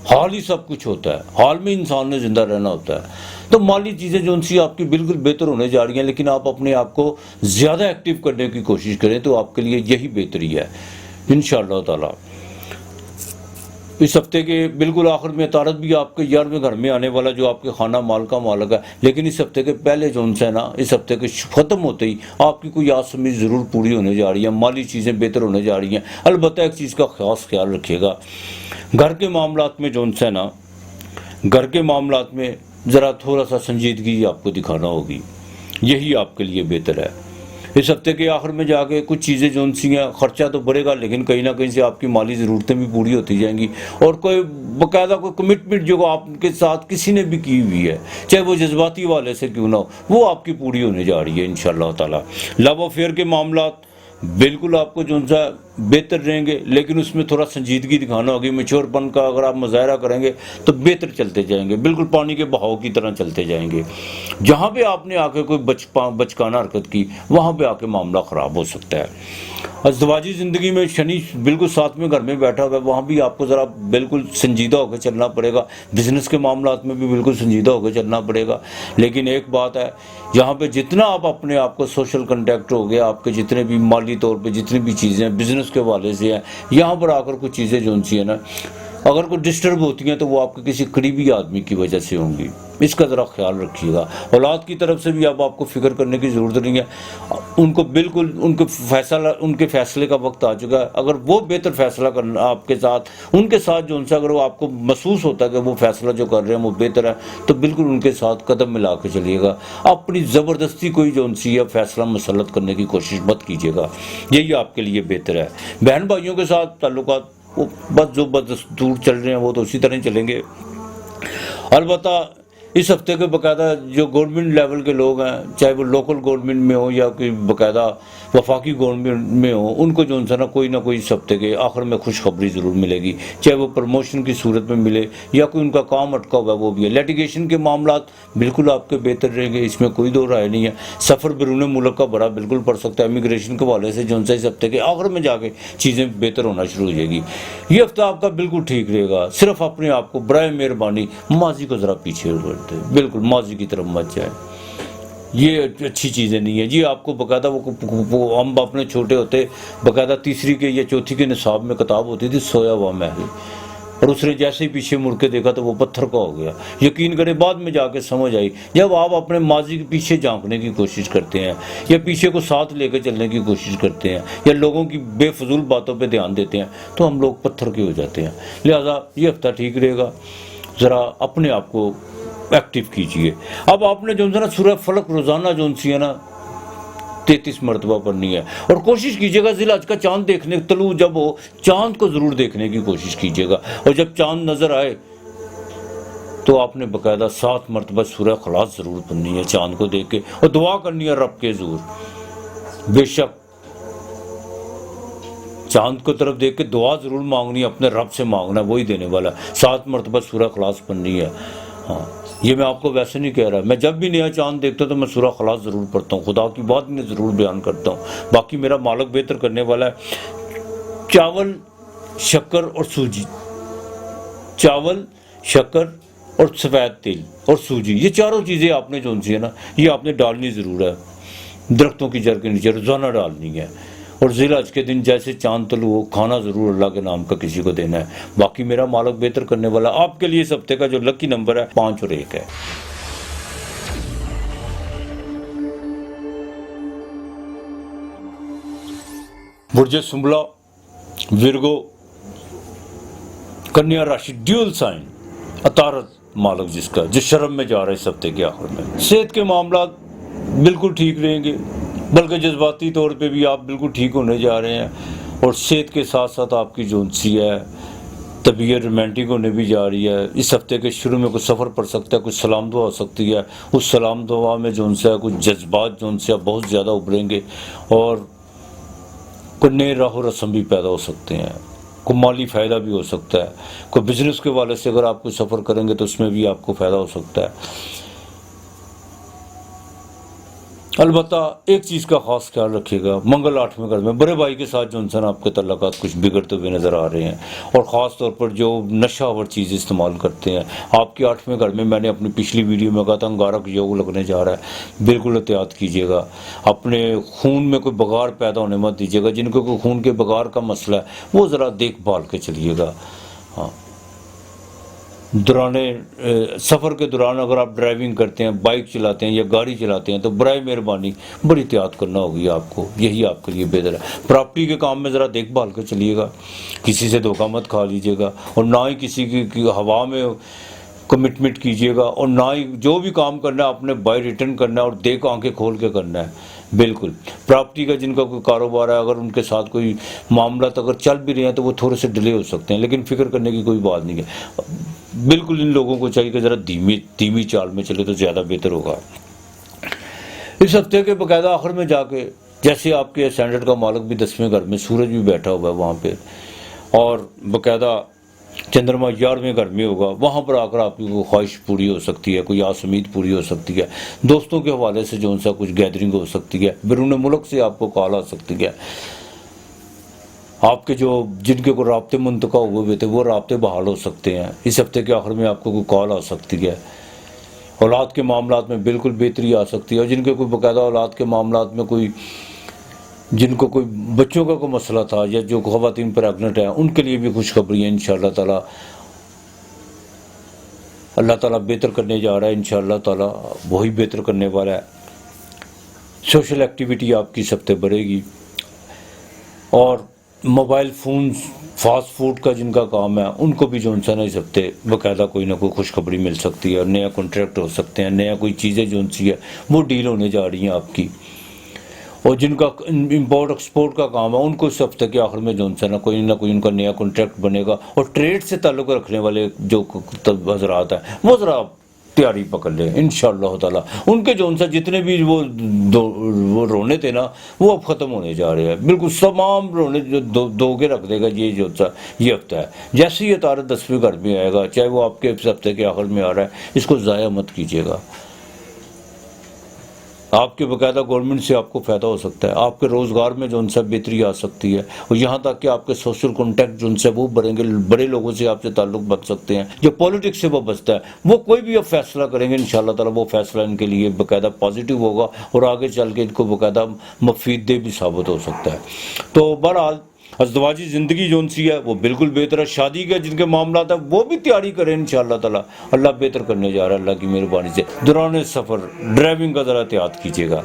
हाल ही सब कुछ होता है, हाल में इंसान ने जिंदा रहना होता है। तो माली चीज़ें जो उनसी आपकी बिल्कुल बेहतर होने जा रही हैं, लेकिन आप अपने आप को ज़्यादा एक्टिव करने की कोशिश करें तो आपके लिए यही बेहतरी है इंशाअल्लाह ताला। इस हफ्ते के बिल्कुल आखिर में तारत भी आपके 11वें घर में आने वाला, जो आपके खाना माल का मालक है। लेकिन इस हफ्ते के पहले जो है ना, इस हफ्ते के ख़त्म होते ही आपकी कोई आस उम्मीद ज़रूर पूरी होने जा रही है, माली चीज़ें बेहतर होने जा रही हैं। अलबत्ता एक चीज़ का खास ख्याल रखिएगा, घर के मामलात में जो है ना, घर के मामलात में ज़रा थोड़ा सा संजीदगी आपको दिखाना होगी, यही आपके लिए बेहतर है। इस हफ्ते के आखिर में जाके कुछ चीज़ें जो सी हैं, खर्चा तो बढ़ेगा लेकिन कहीं ना कहीं से आपकी माली ज़रूरतें भी पूरी होती जाएंगी। और कोई बाकायदा कोई कमिटमेंट जो आपके साथ किसी ने भी की हुई है, चाहे वो जज्बाती वाले से क्यों ना हो, वो आपकी पूरी होने जा रही है इंशाअल्लाह ताला। लव अफेयर के मामलात बिल्कुल आपको जो सा बेहतर रहेंगे, लेकिन उसमें थोड़ा संजीदगी दिखाना होगी, मेच्योरपन का अगर आप मुजाहरा करेंगे तो बेहतर चलते जाएंगे, बिल्कुल पानी के बहाव की तरह चलते जाएंगे। जहाँ पे आपने आके कोई बचकाना हरकत की, वहाँ पे आके मामला ख़राब हो सकता है। अज़दवाजी ज़िंदगी में शनि बिल्कुल साथ में घर में बैठा हुआ है, वहाँ भी आपको ज़रा बिल्कुल संजीदा होकर चलना पड़ेगा। बिज़नेस के मामलात में भी बिल्कुल संजीदा होकर चलना पड़ेगा। लेकिन एक बात है, यहाँ पे जितना आप अपने आप को सोशल कंटेक्ट हो गया, आपके जितने भी माली तौर पे जितनी भी चीज़ें हैं बिज़नेस के हवाले से हैं, यहाँ पर आकर कुछ चीज़ें जो सी है ना, अगर कोई डिस्टर्ब होती हैं तो वो आपके किसी करीबी आदमी की वजह से होंगी। इसका ज़रा ख्याल रखिएगा। औलाद की तरफ से भी अब आपको फ़िक्र करने की ज़रूरत नहीं है, उनको बिल्कुल उनके फ़ैसले का वक्त आ चुका है। अगर वो बेहतर फ़ैसला करना आपके साथ, उनके साथ जो उनसे अगर वो आपको महसूस होता है कि वो फ़ैसला जो कर रहे हैं वो बेहतर है, तो बिल्कुल उनके साथ कदम मिला के चलिएगा। अपनी ज़बरदस्ती कोई जो उनसी है फ़ैसला मुसल्लत करने की कोशिश मत कीजिएगा, यही आपके लिए बेहतर है। बहन भाइयों के साथ ताल्लुकात वो बस जो दूर चल रहे हैं वो तो उसी तरह चलेंगे। अलबत्ता इस हफ्ते के बाकायदा जो गवर्नमेंट लेवल के लोग हैं, चाहे वो लोकल गवर्नमेंट में हो या कोई बाकायदा वफाकी गवर्नमेंट में हो, उनको जो है ना कोई इस हफ्ते के आखिर में खुशखबरी ज़रूर मिलेगी, चाहे वो प्रमोशन की सूरत में मिले या कोई उनका काम अटका हुआ वो भी है। लिटिगेशन के मामलात बिल्कुल आपके बेहतर रहेंगे, इसमें कोई दो राय नहीं है। सफ़र बैरून मुल्क का बड़ा बिल्कुल पड़ सकता है। इमिग्रेशन के हवाले से जो है इस हफ्ते के आखिर में जाके चीज़ें बेहतर होना शुरू हो जाएगी। ये हफ्ता आपका बिल्कुल ठीक रहेगा। सिर्फ अपने आप को बराए मेहरबानी माजी को ज़रा पीछे करते, बिल्कुल माजी की तरफ मत जाए, ये अच्छी चीज़ें नहीं है जी। आपको बाकायदा वो हम अपने छोटे होते बाकायदा तीसरी के या चौथी के निसाब में किताब होती थी सोया हुआ महल, और उसने जैसे ही पीछे मुड़ के देखा तो वो पत्थर का हो गया। यकीन करें बाद में जाके समझ आई, जब आप अपने माजी के पीछे झांकने की कोशिश करते हैं या पीछे को साथ लेकर चलने की कोशिश करते हैं या लोगों की बेफजूल बातों पर ध्यान देते हैं, तो हम लोग पत्थर के हो जाते हैं। लिहाजा ये हफ्ता ठीक रहेगा, ज़रा अपने आप को एक्टिव कीजिए। अब आपने जो है ना सूरह फलक रोज़ाना जो सी है ना 33 मरतबा पढ़नी है, और कोशिश कीजिएगा ज़िलहज का चांद देखने, तलू जब हो चांद को ज़रूर देखने की कोशिश कीजिएगा। और जब चांद नज़र आए तो आपने बाकायदा 7 मरतबा सूरह इखलास ज़रूर पढ़नी है चांद को देख के, और दुआ करनी है रब के ज़रूर। बेशक चांद को तरफ देख के दुआ ज़रूर मांगनी है, अपने रब से मांगना, वही देने वाला। 7 मरतबा सूरह इखलास पढ़नी है। हाँ, ये मैं आपको वैसे नहीं कह रहा, मैं जब भी नया चांद देखता हूँ तो मैं सूरह इखलास ज़रूर पढ़ता हूँ, खुदा की बात में ज़रूर बयान करता हूँ। बाकी मेरा मालिक बेहतर करने वाला है। चावल, शक्कर और सूजी, चावल, शक्कर और सफ़ेद तेल और सूजी, ये चारों चीज़ें आपने जो सी है ना, ये आपने डालनी ज़रूर है। दरख्तों की जड़ के नीचे रोज़ाना डालनी है। और ज़िलहज के दिन जैसे चांद तलू हो, खाना ज़रूर अल्लाह के नाम का किसी को देना है। बाकी मेरा मालिक बेहतर करने वाला। आपके लिए इस हफ्ते का जो लकी नंबर है 5 और 1 है। बुर्ज सुंबला, विर्गो, कन्या राशि, ड्यूल साइन, अतारत मालिक जिसका, जो शर्म में जा रहा है इस हफ्ते के आखिर में। सेहत के मामला बिल्कुल ठीक रहेंगे, बल्कि जज्बाती तौर पे भी आप बिल्कुल ठीक होने जा रहे हैं। और सेहत के साथ साथ आपकी जो सी है तबीयत रोमांटिक होने भी जा रही है। इस हफ्ते के शुरू में कुछ सफ़र पड़ सकता है, कुछ सलाम दुआ हो सकती है। उस सलाम दुआ में जो है कुछ जज्बात जो है बहुत ज़्यादा उभरेंगे, और कोई नए राह रस्म भी पैदा हो सकते हैं, कोई माली फ़ायदा भी हो सकता है। कोई बिज़नेस के वाले से अगर आप कोई सफ़र करेंगे तो उसमें भी आपको फ़ायदा हो सकता है। अलबत्ता एक चीज़ का ख़ास ख्याल रखिएगा, मंगल 8वें घर में बड़े भाई के साथ जो इंसान आपके तल्लुकात कुछ बिगड़ते हुए नज़र आ रहे हैं। और ख़ास तौर पर जो नशावर चीज़ इस्तेमाल करते हैं, आपके 8वें घर में मैंने अपनी पिछली वीडियो में कहा था अंगारक योग लगने जा रहा है, बिल्कुल एहतियात कीजिएगा। अपने खून में कोई बगार पैदा होने मत दीजिएगा। जिनको कोई खून के बगार का मसला है वो ज़रा देखभाल के चलिएगा। हाँ, सफ़र के दौरान अगर आप ड्राइविंग करते हैं, बाइक चलाते हैं या गाड़ी चलाते हैं तो बराए मेहरबानी बड़ी एहतियात करना होगी आपको, यही आपके लिए बेहतर है। प्रॉपर्टी के काम में ज़रा देखभाल कर चलिएगा, किसी से धोखा मत खा लीजिएगा और ना ही किसी की हवा में कमिटमेंट कीजिएगा, और ना ही जो भी काम करना है आपने बाय रिटर्न करना है और देख आंखें खोल के करना है। बिल्कुल प्रॉपर्टी का जिनका कोई कारोबार है, अगर उनके साथ कोई मामला तो अगर चल भी रहे हैं तो वो थोड़े से डिले हो सकते हैं, लेकिन फिक्र करने की कोई बात नहीं है। बिल्कुल इन लोगों को चाहिए कि ज़रा धीमी चाल में चले तो ज़्यादा बेहतर होगा। इस हफ्ते के बाकायदा आखिर में जाके जैसे आपके स्टैंडर्ड का मालिक भी 10वें घर में, सूरज भी बैठा हुआ है वहाँ पे, और बाकायदा चंद्रमा 11वें घर में होगा, वहाँ पर आकर आपकी कोई ख्वाहिश पूरी हो सकती है, कोई आस उम्मीद पूरी हो सकती है। दोस्तों के हवाले से जो उनसा कुछ गैदरिंग हो सकती है, बैरून मुल्क से आपको कॉल आ सकती है। आपके जो जिनके को राब्ते मुंतका हुए हुए थे वो राब्ते बहाल हो सकते हैं। इस हफ्ते के आखिर में आपको कोई कॉल आ सकती है। औलाद के मामलात में बिल्कुल बेहतरी आ सकती है, और जिनके कोई बाकायदा औलाद के मामलात में कोई जिनको कोई बच्चों का कोई मसला था या जो ख़वातीन प्रेगनेंट है उनके लिए भी खुशखबरी है। इंशाअल्लाह ताला अल्लाह ताला बेहतर करने जा रहा है, इंशाअल्लाह ताला वही बेहतर करने वाला है। सोशल एक्टिविटी आपकी इस हफ्ते बढ़ेगी, और मोबाइल फ़ोन फास्ट फूड का जिनका काम है उनको भी जो उनसे ना इस हफ्ते बाकायदा कोई ना कोई खुशखबरी मिल सकती है, और नया कॉन्ट्रैक्ट हो सकते हैं, नया कोई चीज़ें जो उनसी है वो डील होने जा रही हैं आपकी। और जिनका इंपोर्ट एक्सपोर्ट का काम है उनको इस हफ्ते के आखिर में जो उनसे ना कोई उनका नया कॉन्ट्रैक्ट बनेगा। और ट्रेड से ताल्लुक़ रखने वाले जो हज़रात हैं वो ज़रा तैयारी पकड़ लें इंशाअल्लाह ताला। उनके जो उनसे जितने भी वो रोने थे ना वो अब ख़त्म होने जा रहे हैं, बिल्कुल तमाम रोने जो दो के रख देगा ये हफ्ता है। जैसे ही ये तारा 10वें घर में आएगा, चाहे वो आपके इस हफ्ते के आखिर में आ रहा है, इसको ज़ाया मत कीजिएगा। आपके बाकायदा गवर्नमेंट से आपको फ़ायदा हो सकता है, आपके रोज़गार में जो उनसे बेहतरी आ सकती है, और यहाँ तक कि आपके सोशल कॉन्टैक्ट जो उनसे वो बढ़ेंगे, बड़े लोगों से आपसे ताल्लुक़ बन सकते हैं। जो पॉलिटिक्स से वो बचता है वो कोई भी अब फैसला करेंगे इंशाअल्लाह ताला वो फैसला इनके लिए बाकायदा पॉजिटिव होगा, और आगे चल के इनको बाकायदा मुफीद भी साबित हो सकता है। तो बहरहाल अज़दवाजी ज़िंदगी जो उनसी है वो बिल्कुल बेहतर है। शादी के जिनके मामला है वो भी तैयारी करें इंशाअल्लाह ताला, अल्लाह बेहतर करने जा रहा है अल्लाह की मेहरबानी से। दौरान सफ़र ड्राइविंग का ज़रा एहतियात कीजिएगा।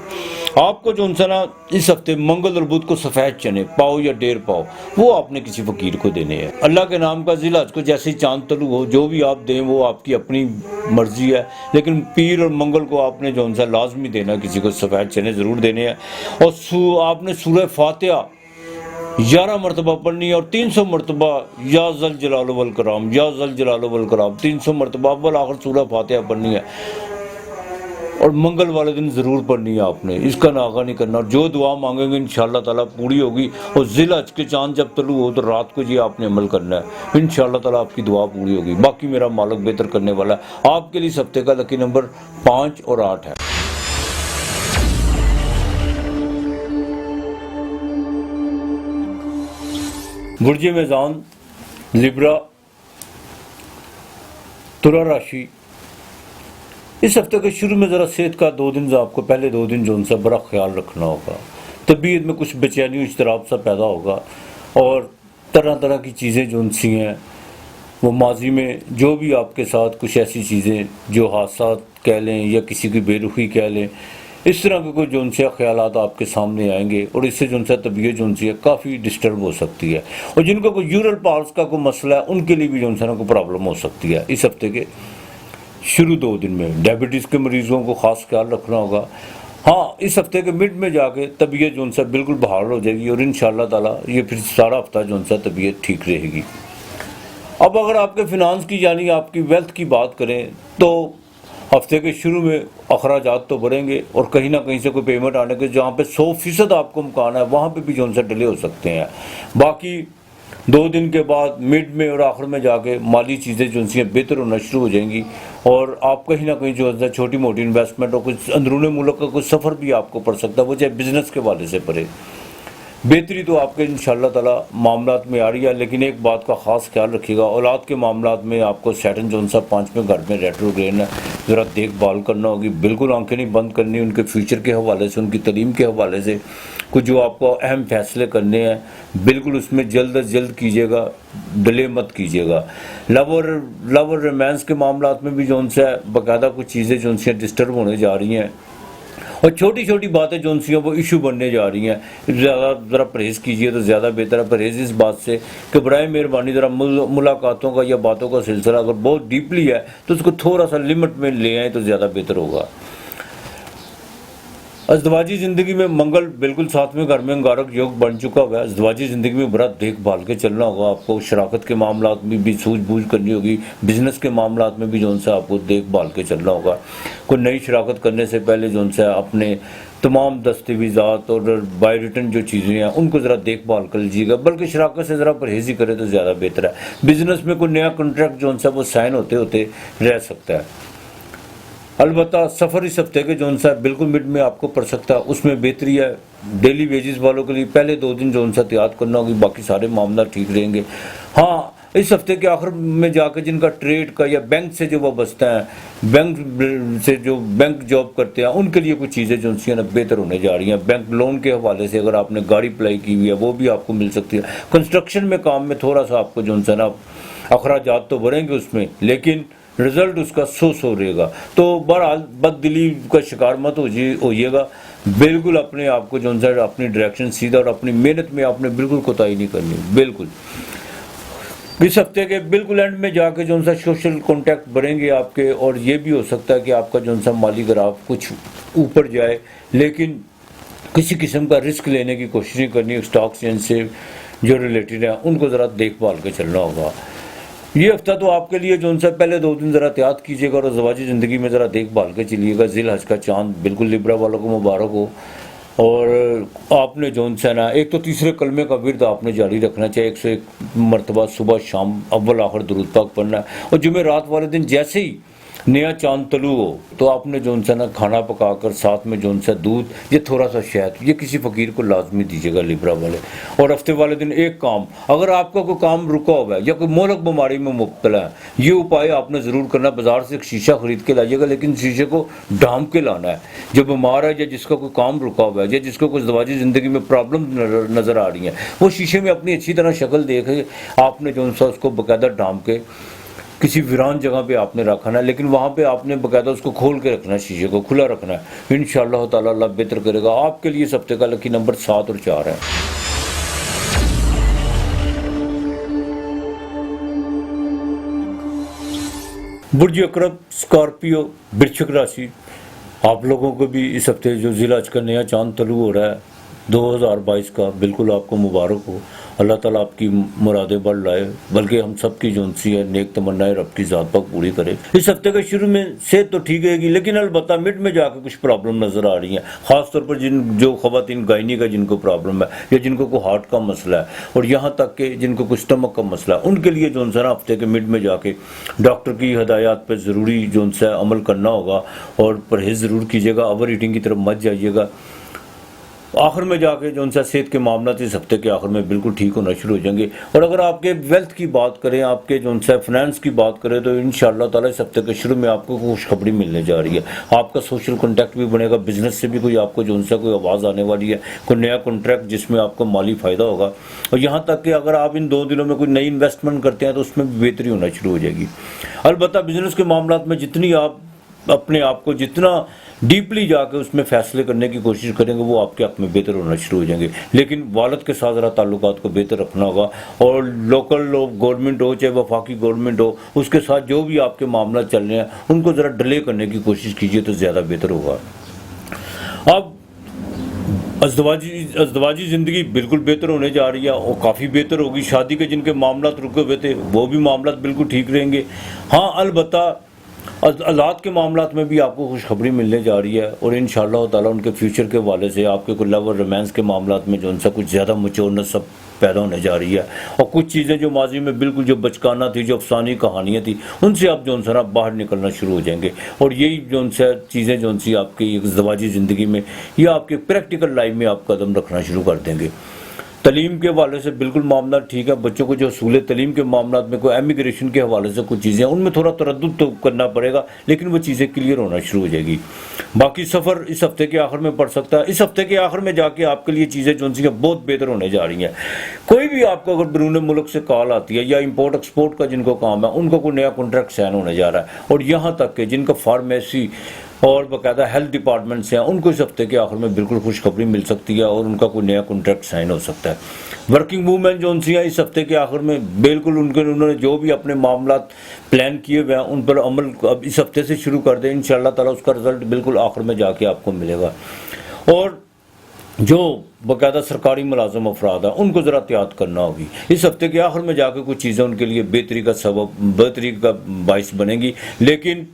आपको जो उनसे ना इस हफ्ते मंगल और बुध को सफ़ेद चने पाओ या डेढ़ पाओ वो आपने किसी फ़कीर को देने हैं। अल्लाह के नाम का ज़िला को जैसे ही चांद तलु हो जो भी आप दें वो आपकी अपनी मर्ज़ी है, लेकिन पीर और मंगल को आपने जो उनसे लाजमी देना, किसी को सफ़ेद चने ज़रूर देने हैं। और आपने सूरह फातिहा 11 मरतबा पढ़नी है, और 300 मरतबा या ज़ल जलाल वल कराम, या ज़ल जलाल वल कराम 300 मरतबा अव्वल आखिर सूरह फातिहा पढ़नी है, और मंगल वाले दिन ज़रूर पढ़नी है आपने, इसका नागा नहीं करना। और जो दुआ मांगेंगे इंशाअल्लाह ताला पूरी होगी। और ज़िलहज के चांद जब तलू हो तो रात को ये आपने अमल करना है, इंशाअल्लाह ताला आपकी दुआ पूरी होगी। बाकी मेरा मालिक बेहतर करने वाला है। आपके लिए इस हफ्ते का लकी नंबर 5 और 8 है। बुर्ज मेज़ान, लिब्रा, तुला राशि, इस हफ्ते के शुरू में ज़रा सेहत का 2 दिन आपको पहले 2 दिन जो उनसे बड़ा ख्याल रखना होगा। तबीयत में कुछ बेचैनी इज़्तिराब सा पैदा होगा, और तरह तरह की चीज़ें जो उनसी हैं वो माजी में जो भी आपके साथ कुछ ऐसी चीज़ें जो हादसा कह लें या किसी की बेरुखी कह लें, इस तरह के कोई जो उनसे ख्यालात आपके सामने आएंगे, और इससे जो उनसे तबीयत जो उनसी है काफ़ी डिस्टर्ब हो सकती है। और जिनको कोई यूरल पार्स का कोई मसला है उनके लिए भी जो उनसे ना कोई प्रॉब्लम हो सकती है। इस हफ्ते के शुरू 2 दिन में डायबिटीज़ के मरीज़ों को ख़ास ख्याल रखना होगा। हाँ, इस हफ्ते के मिड में जाके तबीयत जो उनसे बिल्कुल बहाल हो जाएगी, और इंशाअल्लाह ताला ये फिर सारा हफ्ता जो उनसे तबीयत ठीक रहेगी। अब अगर आपके फिनांस की यानी आपकी वेल्थ की बात करें तो हफ्ते के शुरू में अखराजात तो बढ़ेंगे, और कहीं ना कहीं से कोई पेमेंट आने के जहाँ पे 100% आपको मकान है वहाँ पे भी जो उनसे डिले हो सकते हैं। बाकी 2 दिन के बाद मिड में और आखिर में जाके माली चीज़ें जो उनसे बेहतर होना शुरू हो जाएंगी, और आप कहीं ना कहीं जो है छोटी मोटी इन्वेस्टमेंट और कुछ अंदरूनी मुल्क का कुछ सफ़र भी आपको पड़ सकता है, वो चाहे बिज़नेस के वाले से पड़े। बेहतरी तो आपके इंशाल्लाह ताला मामलात में आ रही है, लेकिन एक बात का ख़ास ख्याल रखिएगा, औलाद के मामलात में आपको सैटर्न जो सा 5वें घर में रेट्रोग्रेड है, ज़रा देखभाल करना होगी, बिल्कुल आंखें नहीं बंद करनी उनके फ्यूचर के हवाले से, उनकी तालीम के हवाले से। कुछ जो आपको अहम फैसले करने हैं बिल्कुल उसमें जल्द अज जल्द कीजिएगा, डिले मत कीजिएगा। लव और रोमांस के मामलात में भी जो सा बाकायदा कुछ चीज़ें जो सी डिस्टर्ब होने जा रही हैं, और छोटी छोटी बातें जो सी वो इशू बनने जा रही हैं। ज़रा परहेज़ कीजिए तो ज़्यादा बेहतर है। परहेज़ इस बात से कि बराए मेहरबानी ज़रा मुलाकातों का या बातों का सिलसिला अगर बहुत डीपली है तो उसको थोड़ा सा लिमिट में ले आए तो ज़्यादा बेहतर होगा। अज़दवाजी ज़िंदगी में मंगल बिल्कुल 7वें घर में अंगारक योग बन चुका हुआ है। अज़दवाजी ज़िंदगी में बड़ा देखभाल के चलना होगा आपको। शराकत के मामलात में भी सूझबूझ करनी होगी, बिज़नेस के मामलात में भी जो सा आपको देखभाल के चलना होगा। कोई नई शराकत करने से पहले जो सा अपने तमाम दस्तावेज़ात और बाय रिटर्न जो चीज़ें हैं उनको ज़रा देखभाल कर लीजिएगा, बल्कि शराकत से ज़रा परहेज़ ही करें तो ज़्यादा बेहतर है। बिज़नेस में कोई नया कॉन्ट्रैक्ट जो सा वो साइन होते होते रह सकता है। अलबत्ता सफ़र इस हफ्ते के जो सा बिल्कुल मिड में आपको पड़ सकता है, उसमें बेहतरी है। डेली वेजेस वालों के लिए पहले 2 दिन जो सा एहतियात करना होगी, बाकी सारे मामला ठीक रहेंगे। हाँ, इस हफ्ते के आखिर में जाकर जिनका ट्रेड का या बैंक से जो वो बचता है, बैंक से जो बैंक जॉब करते हैं, उनके लिए कुछ चीज़ें जो सी ना बेहतर होने जा रही हैं। बैंक लोन के हवाले से अगर आपने गाड़ी अप्लाई की हुई है वो भी आपको मिल सकती है। कंस्ट्रक्शन में काम में थोड़ा सा आपको जो सा ना अखराजात तो बढ़ेंगे उसमें, लेकिन रिजल्ट उसका सो रहेगा। तो बहरहाल बददिली का शिकार मत होइएगा। बिल्कुल अपने आप को जो है अपनी डायरेक्शन सीधा और अपनी मेहनत में आपने बिल्कुल कोताही नहीं करनी। बिल्कुल इस हफ्ते के बिल्कुल एंड में जाके जो सा सोशल कॉन्टैक्ट बढ़ेंगे आपके, और ये भी हो सकता है कि आपका जो सा माली ग्राफ कुछ ऊपर जाए, लेकिन किसी किस्म का रिस्क लेने की कोशिश नहीं करनी। स्टॉक एक्सचेंज से जो रिलेटेड है उनको ज़रा देखभाल के चलना होगा। ये हफ्ता तो आपके लिए जो सा पहले 2 दिन ज़रा एहतियात कीजिएगा और ज़वाजी ज़िंदगी में ज़रा देखभाल के चलिएगा। ज़िल हज का चांद बिल्कुल लिब्रा वालों को मुबारक हो। और आपने जो सा ना एक तो तीसरे कलमे का विर्द आपने जारी रखना चाहिए, 101 मरतबा सुबह शाम अव्वल आखिर दुरूद पाक पढ़ना है। और जुमेरात वाले दिन जैसे ही नया चांद तलू हो तो आपने जो सा ना खाना पकाकर साथ में जो सा दूध ये थोड़ा सा शहद ये किसी फ़कीर को लाजमी दीजिएगा लिब्रा वाले। और हफ्ते वाले दिन एक काम, अगर आपका कोई काम रुका हुआ है या कोई मोहलक बीमारी में मुब्तला है, ये उपाय आपने ज़रूर करना। बाजार से एक शीशा खरीद के लाइएगा, लेकिन शीशे को ढांप के लाना है। जो बीमार है या जिसका कोई काम रुका हुआ है या जिसको कोई ज़वाजी ज़िंदगी में प्रॉब्लम नज़र आ रही है, वो शीशे में अपनी अच्छी तरह शक्ल देखे आपने जो सा उसको बाकायदा ढांप के किसी वीरान जगह पे आपने रखना है, लेकिन वहाँ पे आपने बाकायदा उसको खोल के रखना है, शीशे को खुला रखना है। इंशाअल्लाह ताला अल्लाह बेहतर करेगा। आपके लिए इस हफ्ते का लकी नंबर 7 और 4 है। बुर्ज अकरब, स्कॉर्पियो, वृश्चिक राशि, आप लोगों को भी इस हफ्ते जो ज़िल हज का नया चांद तलू हो रहा है 2022 का, बिल्कुल आपको मुबारक हो। अल्लाह ताला आपकी मुरादें बढ़ लाए, बल्कि हम सब की जो सी है नेक तमन्नाएं रब की ज़ात पर पूरी करे। इस हफ्ते के शुरू में सेहत तो ठीक रहेगी, लेकिन अलबत्ता मिड में जाकर कुछ प्रॉब्लम नज़र आ रही हैं। ख़ासतौर पर जो ख़वातीन गायनी का जिनको प्रॉब्लम है या जिनको कोई हार्ट का मसला है, और यहाँ तक कि जिनको कोई स्टमक का मसला है, उनके लिए जो सा हफ्ते के मिड में जाके डॉक्टर की हदायत पर ज़रूरी जो सा अमल करना होगा और परहेज़ ज़रूर कीजिएगा। ओवर ईटिंग की तरफ मत जाइएगा। आखिर में जाके जो उनसे सेहत के मामला इस हफ्ते के आखिर में बिल्कुल ठीक होना शुरू हो जाएंगे। और अगर आपके वेल्थ की बात करें, आपके जो उनसे फाइनेंस की बात करें, तो इंशाअल्लाह ताला इस हफ्ते के शुरू में आपको खुशखबरी मिलने जा रही है। आपका सोशल कॉन्टैक्ट भी बनेगा, बिजनेस से भी कोई आपको जो उनसे कोई आवाज़ आने वाली है, कोई नया कॉन्ट्रैक्ट जिसमें आपको माली फ़ायदा होगा। और यहाँ तक कि अगर आप इन 2 दिनों में कोई नई इन्वेस्टमेंट करते हैं तो उसमें भी बेहतरी होना शुरू हो जाएगी। अलबत्ता बिजनेस के मामला में जितनी आप अपने आप को जितना डीपली जाकर उसमें फैसले करने की कोशिश करेंगे, वो आपके हक में बेहतर होना शुरू हो जाएंगे। लेकिन वालद के साथ ज़रा ताल्लुकात को बेहतर रखना होगा, और लोकल गवर्नमेंट हो चाहे वफाकी गवर्नमेंट हो, उसके साथ जो भी आपके मामला चल रहे हैं उनको ज़रा डिले करने की कोशिश कीजिए तो ज़्यादा बेहतर होगा। अब अज़दवाजी ज़िंदगी बिल्कुल बेहतर होने जा रही है और काफ़ी बेहतर होगी। शादी के जिनके मामला रुके हुए थे वो भी मामला बिल्कुल ठीक रहेंगे। हाँ, अलबत्ता औलाद के मामलात में भी आपको खुशखबरी मिलने जा रही है, और इंशाअल्लाह ताला उनके फ्यूचर के हवाले से आपके कुछ लव और रोमांस के मामलात में जो उनसे कुछ ज़्यादा मैच्योरनेस सब पैदा होने जा रही है। और कुछ चीज़ें जो माजी में बिल्कुल जो बचकाना थी, जो अफसानी कहानियाँ थी, उनसे आप जो उनसे बाहर निकलना शुरू हो जाएंगे। और यही जो उनसे चीज़ें जो उनसी आपकी ज़वाजी ज़िंदगी में या आपके प्रैक्टिकल लाइफ में आप कदम रखना शुरू कर देंगे। तलीम के हवाले से बिल्कुल मामला ठीक है। बच्चों को जो असूल तलीम के मामला में कोई एमिग्रेशन के हवाले से कुछ चीज़ें उनमें थोड़ा तरद्दुद तो करना पड़ेगा, लेकिन वो चीज़ें क्लियर होना शुरू हो जाएगी। बाकी सफ़र इस हफ्ते के आखिर में पड़ सकता है। इस हफ्ते के आखिर में जाके आपके लिए चीज़ें जो सी बहुत बेहतर होने जा रही हैं। कोई भी आपको अगर बैरून मुल्क से कॉल आती है या इंपोर्ट एक्सपोर्ट का जिनको काम है, उनको कोई नया कॉन्ट्रैक्ट साइन होने जा रहा है। और यहाँ तक कि जिनका फार्मेसी और बाकायदा हेल्थ डिपार्टमेंट से हैं, उनको इस हफ्ते के आखिर में बिल्कुल खुशखबरी मिल सकती है और उनका कोई नया कॉन्ट्रैक्ट साइन हो सकता है। वर्किंग वूमेन जो उनसी हैं, इस हफ्ते के आखिर में बिल्कुल उन्होंने जो भी अपने मामला प्लान किए हुए हैं उन पर अमल अब इस हफ्ते से शुरू कर दें। इंशाअल्लाह ताला उसका रिजल्ट बिल्कुल आखिर में जाके आपको मिलेगा। और जो बाकायदा सरकारी मुलाजम अफराद हैं, उनको ज़रा एहतियात करना होगी। इस हफ्ते के आखिर में जाके कुछ चीज़ें उनके लिए बेहतरी का सबब, बेहतरी का बाइस बनेगी, लेकिन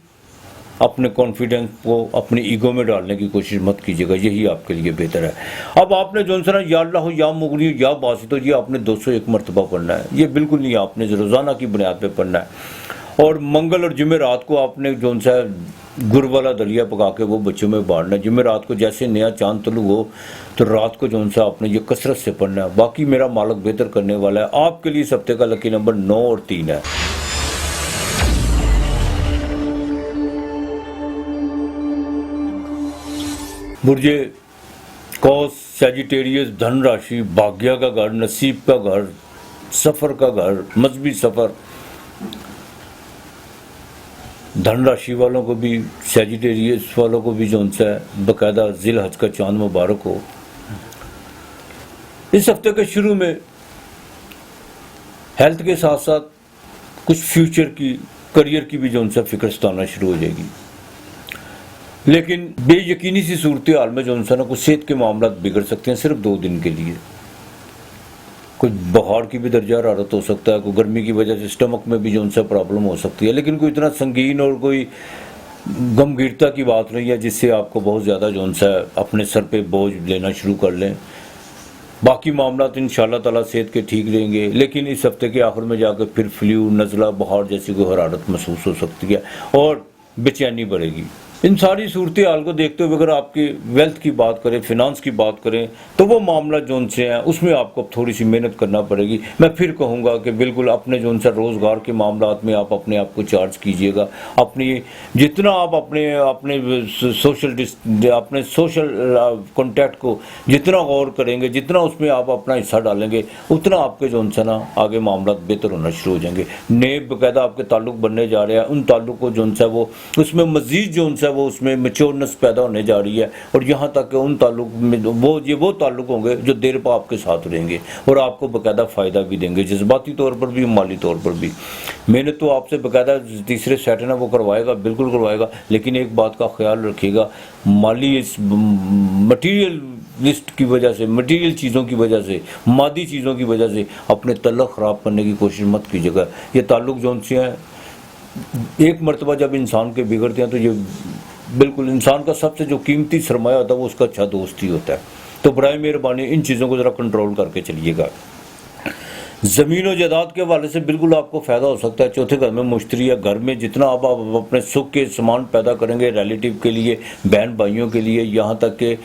अपने कॉन्फिडेंस को अपनी ईगो में डालने की कोशिश मत कीजिएगा, यही आपके लिए बेहतर है। अब आपने जो है या अल्लाह हो या मुगनी या बासित हो, ये आपने 201 मरतबा पढ़ना है। ये बिल्कुल नहीं, आपने रोज़ाना की बुनियाद पर पढ़ना है। और मंगल और जुमे रात को आपने जो सा गुड़ वाला दलिया पका के वो बच्चों में बांटना है। जुमे रात को जैसे नया चांद तलु हो तो रात को जो सा आपने ये कसरत से पढ़ना है। बाकी मेरा मालिक बेहतर करने वाला है। आपके लिए इस हफ्ते का लकी नंबर 9 और 3 है। बुर्जे कौस, सैजिटेरियस, धनराशि, भाग्य का घर, नसीब का घर, सफ़र का घर, मजहबी सफ़र। धनराशि वालों को भी, सैजिटेरियस वालों को भी जो है बाकायदा जिल हज का चांद मुबारक हो। इस हफ्ते के शुरू में हेल्थ के साथ साथ कुछ फ्यूचर की, करियर की भी जो उनसे फिक्र सताना शुरू हो जाएगी। लेकिन बेयकीनी सी सूरत हाल में जो उनसे ना कुछ सेहत के मामला बिगड़ सकते हैं सिर्फ 2 दिन के लिए। कोई बुखार की भी दर्जा हरारत हो सकता है, कोई गर्मी की वजह से स्टमक में भी जो उनसे प्रॉब्लम हो सकती है, लेकिन कोई इतना संगीन और कोई गंभीरता की बात नहीं है जिससे आपको बहुत ज़्यादा जो उनसे अपने सर पे बोझ लेना शुरू कर लें। बाकी मामला तो इंशाअल्लाह ताला सेहत के ठीक रहेंगे, लेकिन इस हफ्ते के आखिर में जाकर फिर फ्लू, नज़ला, बुखार जैसी कोई हरारत महसूस हो सकती है और बेचैनी बढ़ेगी। इन सारी सूरत हाल को देखते हुए अगर आपकी वेल्थ की बात करें, फिनांस की बात करें, तो वो मामला जो उनसे है उसमें आपको थोड़ी सी मेहनत करना पड़ेगी। मैं फिर कहूँगा कि बिल्कुल अपने जो उनसे रोज़गार के मामला में आप अपने आप को चार्ज कीजिएगा। अपनी जितना आप अपने सोशल कॉन्टैक्ट को जितना गौर करेंगे, जितना उसमें आप अपना हिस्सा डालेंगे, उतना आपके जो उनसे ना आगे मामला बेहतर होना शुरू हो जाएंगे। नए बाकायदा आपके ताल्लुक बनने जा रहे हैं, उन ताल्लुक को जो उनसे वो उसमें मज़ीद जो उनसे वो उसमें मैच्योरनेस पैदा होने जा रही है। और यहाँ तक कि उन ताल्लुक में वो ताल्लुक होंगे जो देर पर आपके साथ रहेंगे और आपको बाकायदा फ़ायदा भी देंगे, जज्बाती तौर पर भी, माली तौर पर भी। मेहनत तो आपसे बाकायदा तीसरे सेट है ना वो करवाएगा, बिल्कुल करवाएगा, लेकिन एक बात का ख्याल रखिएगा, माली इस मटीरियल लिस्ट की वजह से, मटीरियल चीज़ों की वजह से, मादी चीज़ों की वजह से अपने तल्लुक ख़राब करने की कोशिश मत कीजिएगा। ये ताल्लुक जो उनसे हैं, एक मरतबा जब इंसान के बिगड़ते हैं तो ये बिल्कुल इंसान का सबसे जो कीमती सरमाया होता है वो उसका अच्छा दोस्त ही होता है। तो बराए मेहरबानी इन चीज़ों को ज़रा कंट्रोल करके चलिएगा। ज़मीन और जायदाद के हवाले से बिल्कुल आपको फ़ायदा हो सकता है। चौथे घर में मुश्तरी है, घर में जितना आप अपने सुख के सामान पैदा करेंगे, रिलेटिव के लिए, बहन भाइयों के लिए, यहाँ तक के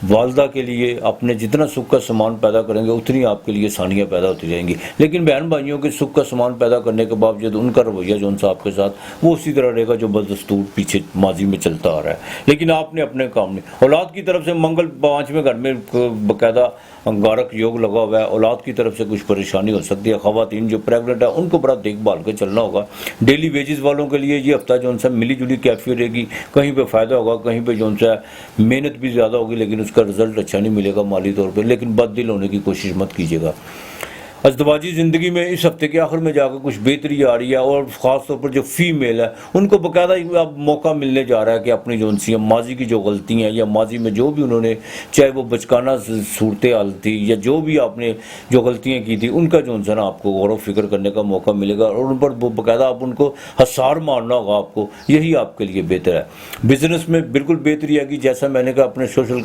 वालदा के लिए अपने जितना सुख का सामान पैदा करेंगे उतनी आपके लिए आसानियाँ पैदा होती रहेंगी। लेकिन बहन भाइयों के सुख का सामान पैदा करने के बावजूद उनका रवैया जो उनसे आपके साथ वो उसी तरह रहेगा जो बदस्तूर पीछे माजी में चलता आ रहा है। लेकिन आपने अपने काम में औलाद की तरफ से मंगल 5वें घर में बाकायदा अंगारक योग लगा हुआ है, औलाद की तरफ से कुछ परेशानी हो सकती है। ख़वातीन जो प्रेगनेंट है उनको बड़ा देखभाल के चलना होगा। डेली वेजेस वालों के लिए ये हफ्ता जो उनसे मिली जुली कैफियत रहेगी, कहीं पे फ़ायदा होगा, कहीं पे जो उनसे मेहनत भी ज़्यादा होगी लेकिन उसका रिजल्ट अच्छा नहीं मिलेगा माली तौर पर। लेकिन बददिल होने की कोशिश मत कीजिएगा। अज़दवाजी ज़िंदगी में इस हफ्ते के आखिर में जाकर कुछ बेहतरी आ रही है और ख़ास तौर पर जो फ़ीमेल है उनको बाकायदा अब मौका मिलने जा रहा है कि अपनी जो उनसी माजी की जो गलती हैं या माजी में जो भी उन्होंने, चाहे वो बचकाना सूरत हाल थी या जो भी आपने जो गलतियाँ की थी, उनका जो उनसे ना आपको गौर व फिक्र करने का मौका मिलेगा और उन पर बाकायदा आप उनको हसार मारना होगा आपको, यही आपके लिए बेहतर है। बिज़नेस में बिल्कुल बेहतरी आएगी। जैसा मैंने कहा अपने सोशल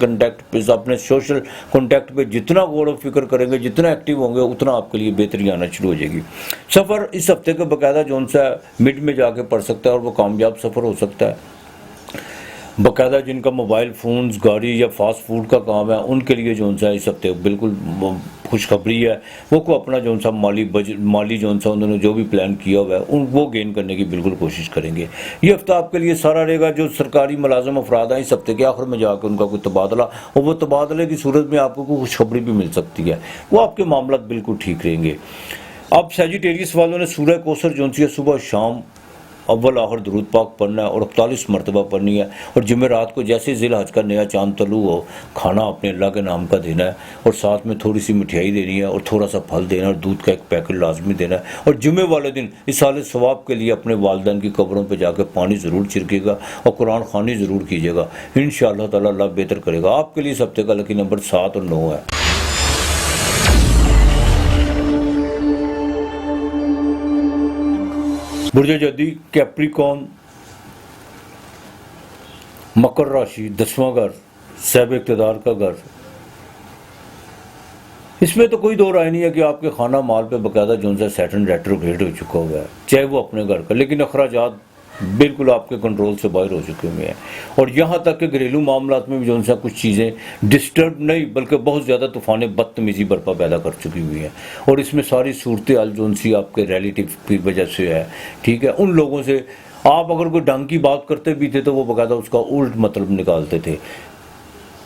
कॉन्टैक्ट पर जितना गौर व फिक्र करेंगे, जितना एक्टिव होंगे, उतना आपके लिए बेहतरी आना शुरू हो जाएगी। सफ़र इस हफ्ते का बाकायदा जो उनसे मिड में जाके पड़ सकता है और वो कामयाब सफ़र हो सकता है। बाकायदा जिनका मोबाइल फ़ोन्स, गाड़ी या फास्ट फूड का काम है, उनके लिए जो सा इस हफ्ते बिल्कुल खुशखबरी है। वो को अपना जो सा माली जो सा उन्होंने जो भी प्लान किया हुआ है वो गेन करने की बिल्कुल कोशिश करेंगे। ये हफ्ता आपके लिए सारा रहेगा। जो सरकारी मुलाजिम अफराद हैं, इस हफ्ते के आखिर में जाकर उनका कोई तबादला, और वो तबादले की सूरत में आपको कोई खुशखबरी भी मिल सकती है। वो आपके मामला बिल्कुल ठीक रहेंगे। अब सैजिटेरियस वालों ने सूरह कौसर जो सी सुबह शाम अव्वल आखिर दरूद पाक पढ़ना है और 41 मरतबा पढ़नी है। और जुमेरात को जैसे ज़िल हज का नया चांद तलू हो, खाना अपने अल्लाह के नाम का देना है और साथ में थोड़ी सी मिठाई देनी है और थोड़ा सा फल देना है और दूध का एक पैकेट लाजमी देना है। और जुमे वाले दिन इस साल सवाब के लिए अपने वालिदैन की कब्रों पर जाकर पानी ज़रूर छिड़केगा और कुरान ख़वानी ज़रूर कीजिएगा। इंशाअल्लाह ताला अल्लाह बेहतर करेगा। आपके लिए इस हफ्ते का लकी नंबर 7 और 9 है। बुर्ज जदी कैप्रिकॉन, मकर राशि, 10वां घर, साहिब इक़्तिदार का घर। इसमें तो कोई दो राय नहीं है कि आपके खाना माल पे बाकायदा जो सा सैटर्न रेट्रोग्रेड हो चुका हुआ है, चाहे वो अपने घर का, लेकिन अखराजात बिल्कुल आपके कंट्रोल से बाहर हो चुके हुए हैं। और यहाँ तक कि घरेलू मामलात में भी जो सा कुछ चीज़ें डिस्टर्ब नहीं बल्कि बहुत ज़्यादा तूफ़ान बदतमीज़ी बर्पा पैदा कर चुकी हुई हैं। और इसमें सारी सूरत हाल जो सी आपके रिलेटिव की वजह से है, ठीक है। उन लोगों से आप अगर कोई ढंग की बात करते भी थे तो वो बाकायदा उसका उल्ट मतलब निकालते थे।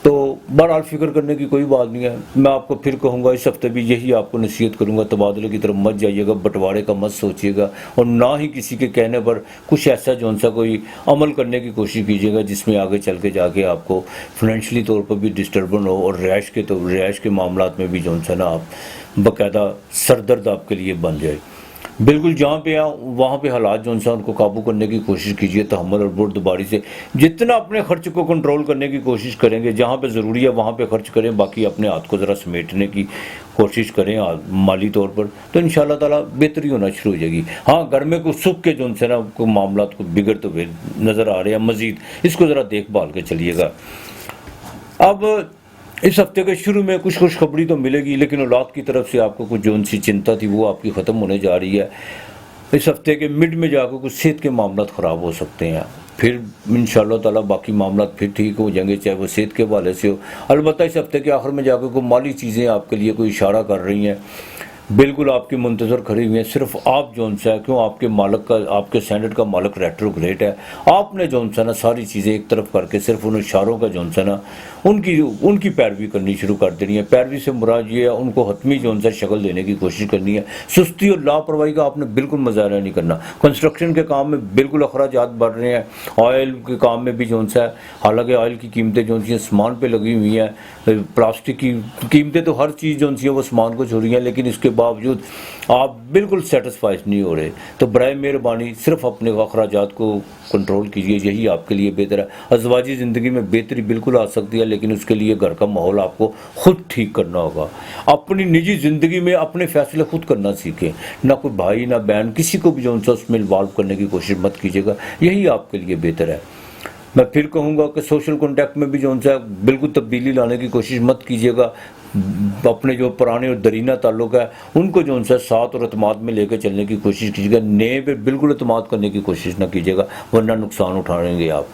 तो बहरहाल फिक्र करने की कोई बात नहीं है। मैं आपको फिर कहूँगा, इस हफ्ते भी यही आपको नसीहत करूँगा, तबादले की तरफ मत जाइएगा, बंटवारे का मत सोचिएगा और ना ही किसी के कहने पर कुछ ऐसा जो सा कोई अमल करने की कोशिश कीजिएगा जिसमें आगे चल के जाके आपको फाइनेंशियली तौर पर भी डिस्टर्बन हो और रिहाइश के मामलात में भी जो सा ना आप बाकायदा सरदर्द आपके लिए बन जाए। बिल्कुल जहाँ पे आओ वहाँ पे हालात जो सा उनको काबू करने की कोशिश कीजिए। तहम्मुल और बुर्दबारी से जितना अपने खर्च को कंट्रोल करने की कोशिश करेंगे, जहाँ पे ज़रूरी है वहाँ पे खर्च करें, बाकी अपने हाथ को ज़रा समेटने की कोशिश करें माली तौर पर, तो इंशाअल्लाह ताला बेहतरी होना शुरू हो जाएगी। हाँ, घर में कुछ सुख के जो से ना को मामला को बिगड़ते हुए नज़र आ रहे हैं मज़ीद, इसको ज़रा देखभाल के चलिएगा। अब इस हफ्ते के शुरू में कुछ खुशखबरी तो मिलेगी, लेकिन औलाद की तरफ से आपको कुछ जो सी चिंता थी वो आपकी ख़त्म होने जा रही है। इस हफ्ते के मिड में जाकर कुछ सेहत के मामला ख़राब हो सकते हैं, फिर इंशाअल्लाह ताला बाकी मामला फिर ठीक हो जाएंगे, चाहे वो सेहत के हवाले से हो। अलबत्ता इस हफ्ते के आखिर में जाकर कोई माली चीज़ें आपके लिए कोई इशारा कर रही हैं, बिल्कुल आपकी मुंतज़र खड़ी हुई है। सिर्फ आप जो सा क्यों आपके मालिक का, आपके सेनेट का मालिक रेट्रोग्रेड है, आपने जो सा ना सारी चीज़ें एक तरफ करके सिर्फ उन इशारों का जो सा ना उनकी पैरवी करनी शुरू कर देनी है। पैरवी से मुराद ये है उनको हतमी जो सा शक्ल देने की कोशिश करनी है। सुस्ती और लापरवाही का आपने बिल्कुल मज़ाहरा नहीं करना। कंस्ट्रक्शन के काम में बिल्कुल अखराजात बढ़ रहे हैं, ऑयल के काम में भी जो सा है, हालांकि ऑयल की कीमतें जो सी आसमान पर लगी हुई हैं, प्लास्टिक की कीमतें तो हर चीज़ जो सी है वो आसमान को छू रही हैं, लेकिन इसके बावजूद आप बिल्कुल सेटिस्फाइड नहीं हो रहे। तो बराए मेहरबानी सिर्फ अपने अखराजात को कंट्रोल कीजिए, यही आपके लिए बेहतर है। अज़वाजी ज़िंदगी में बेहतरी बिल्कुल आ सकती है, लेकिन उसके लिए घर का माहौल आपको खुद ठीक करना होगा। अपनी निजी ज़िंदगी में अपने फैसले खुद करना सीखें, ना कोई भाई ना बहन किसी को भी जो सा उसमें इन्वॉल्व करने की कोशिश मत कीजिएगा, यही आपके लिए बेहतर है। मैं फिर कहूँगा कि सोशल कॉन्टैक्ट में भी जो सा बिल्कुल तब्दीली लाने की कोशिश मत कीजिएगा। अपने जो पुराने और दरीना ताल्लुक है उनको जो सा साथ और अतमाद में लेकर चलने की कोशिश कीजिएगा। नए पे बिल्कुल अतमाद करने की कोशिश ना कीजिएगा, वरना नुकसान उठाएंगे आप।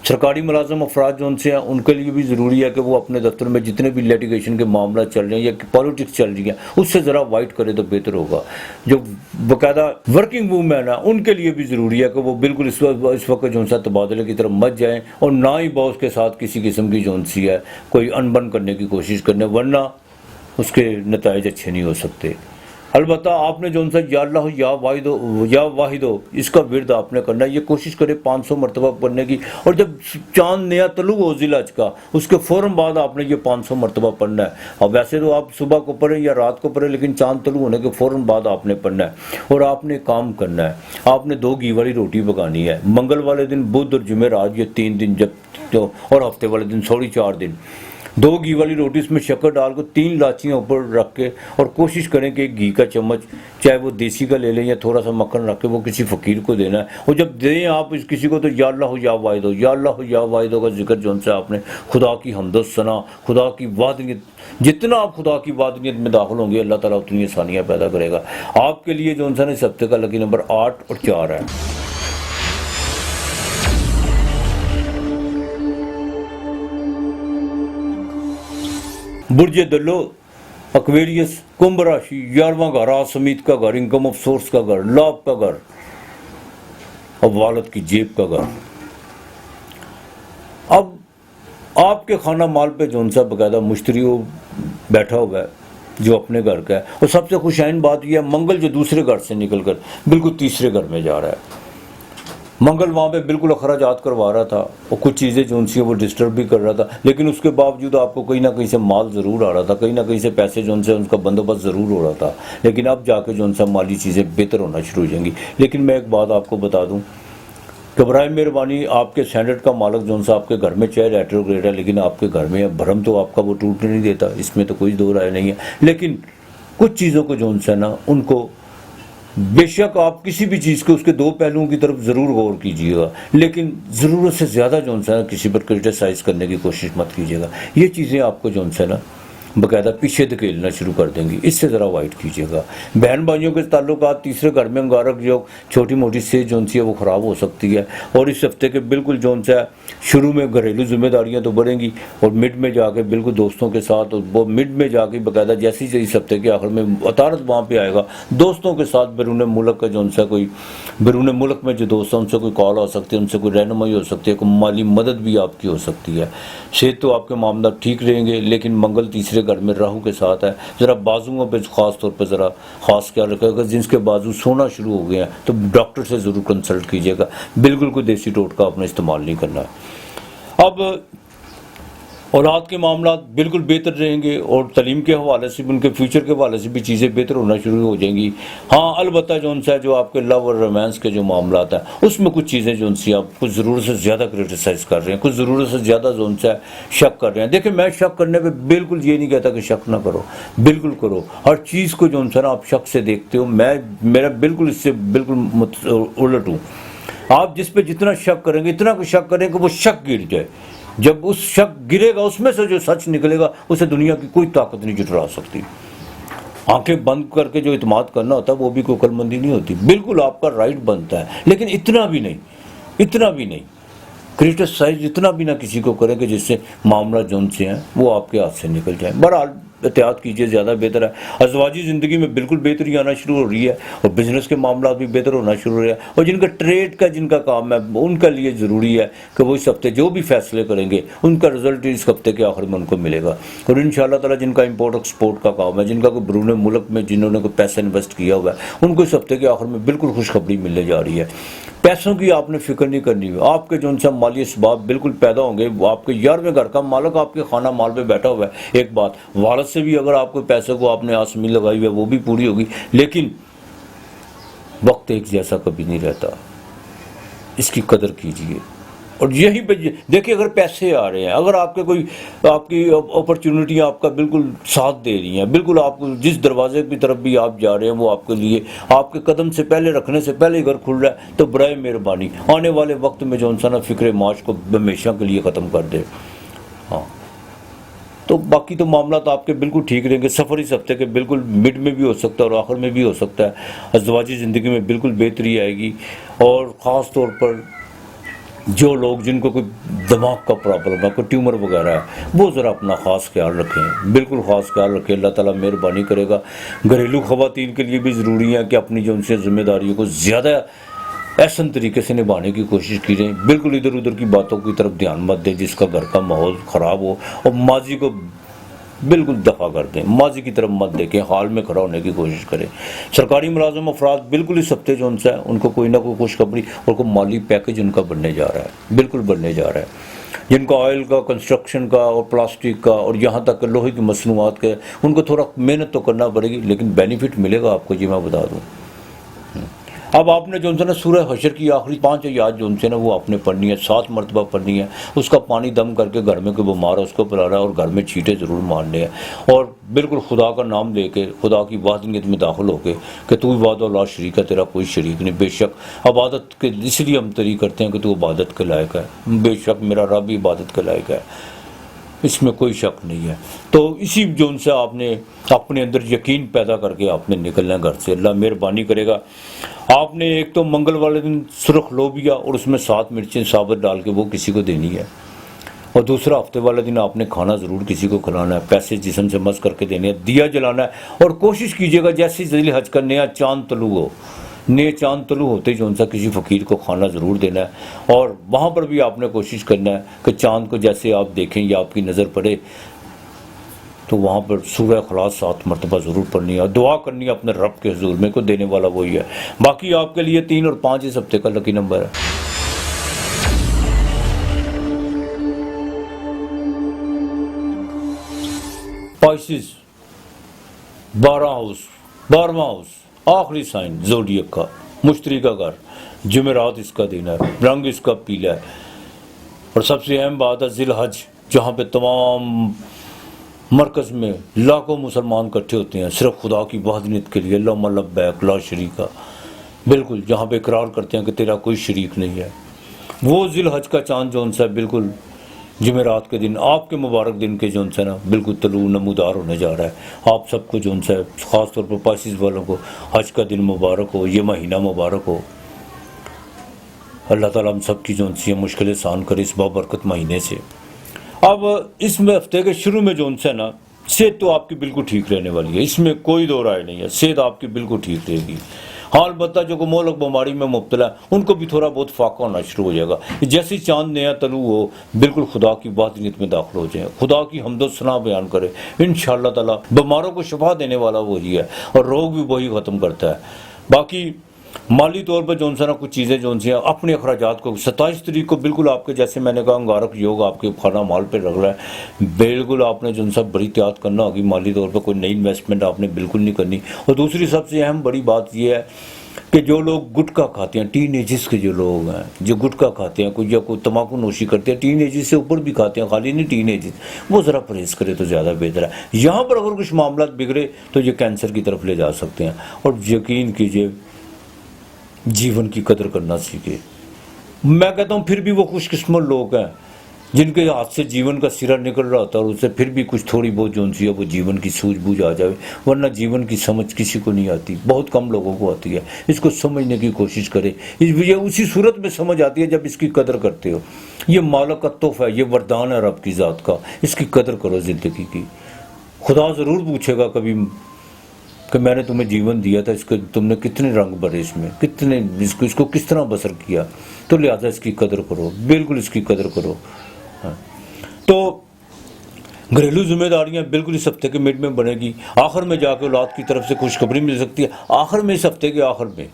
सरकारी मुलाजिम अफराद जो उनसे हैं उनके लिए भी ज़रूरी है कि वो अपने दफ्तर में जितने भी लिटिगेशन के मामला चल रहे हैं या पॉलिटिक्स चल रही है उससे ज़रा अवॉइड करें तो बेहतर होगा। जो बाकायदा वर्किंग वूमेन है उनके लिए भी ज़रूरी है कि वो बिल्कुल इस वक्त जो सा तबादले की तरफ मत जाएँ और ना ही बॉस के साथ किसी किस्म की जो सी है कोई अनबन करने की कोशिश करने, वरना उसके नताइज अच्छे नहीं हो सकते। अलबत्ता आपने जो सा या अल्लाह या वाहिदो इसका विर्द आपने करना है। ये कोशिश करें 500 मरतबा पढ़ने की, और जब चांद नया तलू हो ज़िलहज का उसके फ़ौरन बाद आपने ये 500 मरतबा पढ़ना है। और वैसे तो आप सुबह को पढ़ें या रात को पढ़ें, लेकिन चांद तलू होने के फ़ौरन बाद आपने पढ़ना है। और आपने काम करना है, आपने 2 घी वाली रोटी पकानी है। मंगल वाले दिन, बुध और जुमेरात, ये 3 दिन जब तो, और हफ्ते वाले दिन सॉरी 4 दिन 2 घी वाली रोटी उसमें शक्कर डाल को 3 लाचियाँ ऊपर रख के, और कोशिश करें कि घी का चम्मच चाहे वो देसी का ले लें या थोड़ा सा मक्खन रख के वो किसी फ़कीर को देना है। और जब दें आप इस किसी को तो या अल्लाह या वाहिदो का जिक्र जो से आपने खुदा की हम्द सना, खुदा की वादनियत, जितना आप खुदा की वादनियत में दाखिल होंगे अल्लाह ताला उतनी आसानियाँ पैदा करेगा। आपके लिए जो सा इस हफ्ते का लकी नंबर 8 और 4 है। बुर्ज दलो एक्वेरियस, कुंभ राशि, 11वां घर, आसमीत का घर, इनकम ऑफ सोर्स का घर, लाभ का घर और वालद की जेब का घर। अब आपके खाना माल पे जो सा बकायदा मुश्तरी बैठा हुआ है जो अपने घर का है, और सबसे खुशाइन बात यह है मंगल जो दूसरे घर से निकलकर बिल्कुल तीसरे घर में जा रहा है। मंगल वहाँ पे बिल्कुल अखराजात करवा रहा था और कुछ चीज़ें जो उनसी वो डिस्टर्ब भी कर रहा था, लेकिन उसके बावजूद आपको कहीं ना कहीं से माल ज़रूर आ रहा था, कहीं ना कहीं से पैसे जो उनसे उनका बंदोबस्त ज़रूर हो रहा था। लेकिन अब जाके जो उनसे माली चीज़ें बेहतर होना शुरू हो जाएंगी। लेकिन मैं एक बात आपको बता दूँ, घबराए मेहरबानी, आपके स्टैंडर्ड का मालक जो सा आपके घर में चाहे रेट्रोग्रेड है, लेकिन आपके घर में भरम तो आपका वो टूटने नहीं देता, इसमें तो कोई दो राय नहीं है। लेकिन कुछ चीज़ों को जो सा ना उनको बेशक आप किसी भी चीज़ के उसके दो पहलुओं की तरफ ज़रूर गौर कीजिएगा, लेकिन ज़रूरत से ज़्यादा जो सा किसी पर क्रिटिसाइज़ करने की कोशिश मत कीजिएगा। ये चीज़ें आपको जो सा ना बकायदा पीछे धकेलना शुरू कर देंगी, इससे ज़रा अवॉइड कीजिएगा। बहन भाइयों के ताल्लुकात तीसरे घर में अंगारक जो छोटी मोटी से जो सी है वो ख़राब हो सकती है, और इस हफ्ते के बिल्कुल जो सा शुरू में घरेलू जिम्मेदारियां तो बढ़ेंगी और मिड में जाके बिल्कुल दोस्तों के साथ, और वो मिड में जाके बकायदा जैसे ही इस हफ्ते के आखिर में अतारत वहाँ पर आएगा, दोस्तों के साथ बैरून मुल्क का जो सा कोई बैरून मुल्क में जो दोस्त हैं उनसे कोई कॉल हो सकती है, उनसे कोई रहनुमाई हो सकती है, कोई माली मदद भी आपकी हो सकती है। सेहत तो आपके मामला ठीक रहेंगे, लेकिन मंगल तीसरे घर में राहु के साथ है, ज़रा बाजुओं पे ख़ास तौर पर ज़रा ख़ास ख्याल रखिएगा। जिनके बाजू सोना शुरू हो गए हैं तो डॉक्टर से ज़रूर कंसल्ट कीजिएगा, बिल्कुल कोई देसी टोटका आपने इस्तेमाल नहीं करना है। अब औलाद के मामला बिल्कुल बेहतर रहेंगे और तालीम के हवाले से भी, उनके फ्यूचर के हवाले से भी चीज़ें बेहतर होना शुरू हो जाएंगी। हाँ, अलबत्ता जो उनसे जो आपके लव और रोमांस के जो मामला है उसमें कुछ चीज़ें जो उनसे आप कुछ ज़रूरत से ज़्यादा क्रिटिसाइज़ कर रहे हैं, कुछ ज़रूरत से ज़्यादा जो उनसे शक कर रहे हैं। देखिए, मैं शक करने पर बिल्कुल ये नहीं कहता कि शक ना करो, बिल्कुल करो। हर चीज़ को जो उनसे ना आप शक से देखते हो, मेरा बिल्कुल इससे बिल्कुल उलट हूँ। आप जिस पे जितना शक करेंगे, इतना शक करेंगे वो शक गिर जाए। जब उस शक गिरेगा उसमें से जो सच निकलेगा उसे दुनिया की कोई ताकत नहीं जुटरा सकती। आंखें बंद करके जो इत्मीनान करना होता है वो भी कोई अक्लमंदी नहीं होती, बिल्कुल आपका राइट बनता है, लेकिन इतना भी नहीं क्रिटिसाइज इतना भी ना किसी को करें कि जिससे मामला जोन से हैं वो आपके हाथ से निकल जाए। बहरहाल एहतियात कीजिए, ज़्यादा बेहतर है। अज़वाजी ज़िंदगी में बिल्कुल बेहतरी आना शुरू हो रही है और बिज़नेस के मामला भी बेहतर होना शुरू हो रहा है, और जिनका ट्रेड का जिनका काम है उनका लिए ज़रूरी है कि वो इस हफ्ते जो भी फैसले करेंगे उनका रिजल्ट इस हफ्ते के आखिर में उनको मिलेगा। और इंशाअल्लाह ताला जिनका इंपोर्ट एक्सपोर्ट का काम है, जिनका कोई बैरून मुल्क में जिन्होंने कोई पैसा इन्वेस्ट किया हुआ है, उनको इस हफ्ते के आखिर में बिल्कुल खुशखबरी मिलने जा रही है। पैसों की आपने फिक्र नहीं करनी है, आपके जो उनसे माली इसबाब बिल्कुल पैदा होंगे। आपके 11वें घर का मालक आपके खाना माल पे बैठा हुआ है। एक बात, वालद से भी अगर आपको पैसे को आपने आसमी लगाई हुई है वो भी पूरी होगी, लेकिन वक्त एक जैसा कभी नहीं रहता, इसकी कदर कीजिए। और यही पे देखिए, अगर पैसे आ रहे हैं, अगर आपके कोई आपकी अपॉर्चुनिटी आपका बिल्कुल साथ दे रही हैं, बिल्कुल आप जिस दरवाजे की तरफ भी आप जा रहे हैं वो आपके लिए आपके कदम से पहले रखने से पहले ही घर खुल रहा है, तो बराए मेहरबानी आने वाले वक्त में जो इंसान फिक्र माश को हमेशा के लिए ख़त्म कर दे। हाँ, तो बाकी तो मामला तो आपके बिल्कुल ठीक रहेंगे। सफ़र इस हफ्ते के बिल्कुल मिड में भी हो सकता है और आखिर में भी हो सकता है। अज़वाजी ज़िंदगी में बिल्कुल बेहतरी आएगी, और ख़ास तौर पर जो लोग जिनको कोई दिमाग का प्रॉब्लम है, कोई ट्यूमर वगैरह है, वो ज़रा अपना ख़ास ख्याल रखें, बिल्कुल ख़ास ख्याल रखें। अल्लाह ताला मेहरबानी करेगा। घरेलू ख़वातीन के लिए भी ज़रूरी है कि अपनी जो उनसे ज़िम्मेदारियों को ज़्यादा एहसन तरीके से निभाने की कोशिश कीजिए। बिल्कुल इधर उधर की बातों की तरफ ध्यान मत दें जिसका घर का माहौल ख़राब हो, और माजी को बिल्कुल दफ़ा कर दें, माजी की तरफ मत देखें, हाल में खड़ा होने की कोशिश करें। सरकारी मुलाजिम अफराद बिल्कुल इस हफ्ते जो उनसे उनको कोई ना कोई खुशखबरी और कोई माली पैकेज उनका बनने जा रहा है, बिल्कुल बनने जा रहा है। जिनका ऑयल का, कंस्ट्रक्शन का और प्लास्टिक का और यहाँ तक लोहे की मसनूआत के, उनको थोड़ा मेहनत तो करना पड़ेगी, लेकिन बेनिफिट मिलेगा आपको, जी मैं बता दूँ। अब आपने जो उनसे ना सूरह हशर की आखिरी 5 आयत जो उनसे ना वो आपने पढ़नी है, 7 मरतबा पढ़नी है। उसका पानी दम करके घर में कोई बीमार है उसको पिलाना है, और घर में छींटे ज़रूर मारने हैं, और बिल्कुल खुदा का नाम लेके खुदा की वाहदनियत में दाखिल होके कि तू इबादत ला शरीक है, तेरा कोई शरीक नहीं। बेशक इबादत के इसलिए हम तरी करते हैं कि तू इबादत के लायक है, बेशक मेरा रब इबादत के लायक है, इसमें कोई शक नहीं है। तो इसी जो उनसे आपने अपने अंदर यकीन पैदा करके आपने निकलना घर से। अल्लाह मेहरबानी करेगा। आपने एक तो मंगल वाले दिन सुरख लोबिया और उसमें 7 मिर्चें साबुत डाल के वो किसी को देनी है, और दूसरा हफ्ते वाले दिन आपने खाना ज़रूर किसी को खिलाना है, पैसे जिस्म से मस करके देने हैं, दिया जलाना है। और कोशिश कीजिएगा जैसे ज़िल हज का नया चांद तलू हो, नए चांद तलू होते जो उनसा किसी फ़कीर को खाना ज़रूर देना है। और वहाँ पर भी आपने कोशिश करना है कि चांद को जैसे आप देखें या आपकी नज़र पड़े तो वहाँ पर सूरह इखलास 7 मरतबा ज़रूर पढ़नी है और दुआ करनी है अपने रब के हुजूर में, को देने वाला वही है। बाकी आपके लिए 3 और 5 इस हफ्ते का लकी नंबर है। पाइसिस 12वां हाउस, आखिरी साइन ज़ोडिएक का, मुश्तरी का घर, जुमेरात इसका दिन है, रंग इसका पीला है। और सबसे अहम बात है ज़िल हज, जहाँ पे तमाम मरकज़ में लाखों मुसलमान इकट्ठे होते हैं सिर्फ खुदा की वहदनियत के लिए, अल्लाहुम्मा लब्बैक ला शरीका, बिल्कुल जहाँ पे इकरार करते हैं कि तेरा कोई शरीक नहीं है। वो ज़िल हज का चाँद जो उनसे बिल्कुल जुमेरात के दिन, आपके मुबारक दिन के जो उनसे ना बिल्कुल तलू नमूदार होने जा रहा है। आप सबको जो उनसे ख़ास तौर पर पाइसिस वालों को हज का दिन मुबारक हो, ये महीना मुबारक हो। अल्लाह ताला हम सब की जो उनसी मुश्किलें आसान करे इस बाबरकत महीने से। अब इस हफ्ते के शुरू में जो उनसे ना सेहत तो आपकी बिल्कुल ठीक रहने वाली है, इसमें कोई दो राय नहीं है, सेहत आपकी बिल्कुल ठीक रहेगी। हाँ अलबत्ता जो को मोलक बीमारी में मुब्तला है उनको भी थोड़ा बहुत फाका होना शुरू हो जाएगा। जैसे चांद नया तलू हो बिल्कुल खुदा की बातनीयत में दाखिल हो जाए, खुदा की हम्दो सना बयान करे, इंशाअल्लाह ताला बीमारों को शिफा देने वाला वही है और रोग भी वही ख़त्म करता है। बाकी माली तौर पर जो ना कुछ चीज़ें जो अपने अखराजात को 27 तारीख को बिल्कुल आपके जैसे मैंने कहा अंगारक योग आपके खाना माल पे रख रहा है, बिल्कुल आपने जो सा बड़ी एहतियात करना होगी। माली तौर पर कोई नई इन्वेस्टमेंट आपने बिल्कुल नहीं करनी। और दूसरी सबसे अहम बड़ी बात यह है कि जो लोग गुटखा खाते हैं, टीन एजिस के जो लोग हैं जो गुटखा खाते हैं, कोई या कोई तम्बाकू नोशी करते हैं, टीन एजिस से ऊपर भी खाते हैं, खाली नहीं टीन एजिस, वो ज़रा परहेज़ करे तो ज़्यादा बेहतर है। यहाँ पर अगर कुछ मामला बिगड़े तो ये कैंसर की तरफ ले जा सकते हैं। और यकीन कीजिए जीवन की कदर करना सीखे। मैं कहता हूँ फिर भी वो खुशकिस्मत लोग हैं जिनके हाथ से जीवन का सिरा निकल रहा होता है और उससे फिर भी कुछ थोड़ी बहुत जो है वो जीवन की सूझबूझ आ जाए, वरना जीवन की समझ किसी को नहीं आती, बहुत कम लोगों को आती है। इसको समझने की कोशिश करें, ये उसी सूरत में समझ आती है जब इसकी कदर करते हो। ये मालक का तोहफा है, ये वरदान है रब की ज़ात का, इसकी कदर करो ज़िंदगी की। खुदा ज़रूर पूछेगा कभी कि मैंने तुम्हें जीवन दिया था, इसके तुमने कितने रंग भरे, इसमें कितने इसको किस तरह बसर किया, तो लिहाजा इसकी कदर करो, बिल्कुल इसकी कदर करो। हाँ। तो घरेलू जिम्मेदारियां बिल्कुल इस हफ्ते के मिड में बनेगी, आखिर में जाकर औलाद की तरफ से खुशखबरी मिल सकती है, आखिर में इस हफ्ते के आखिर में,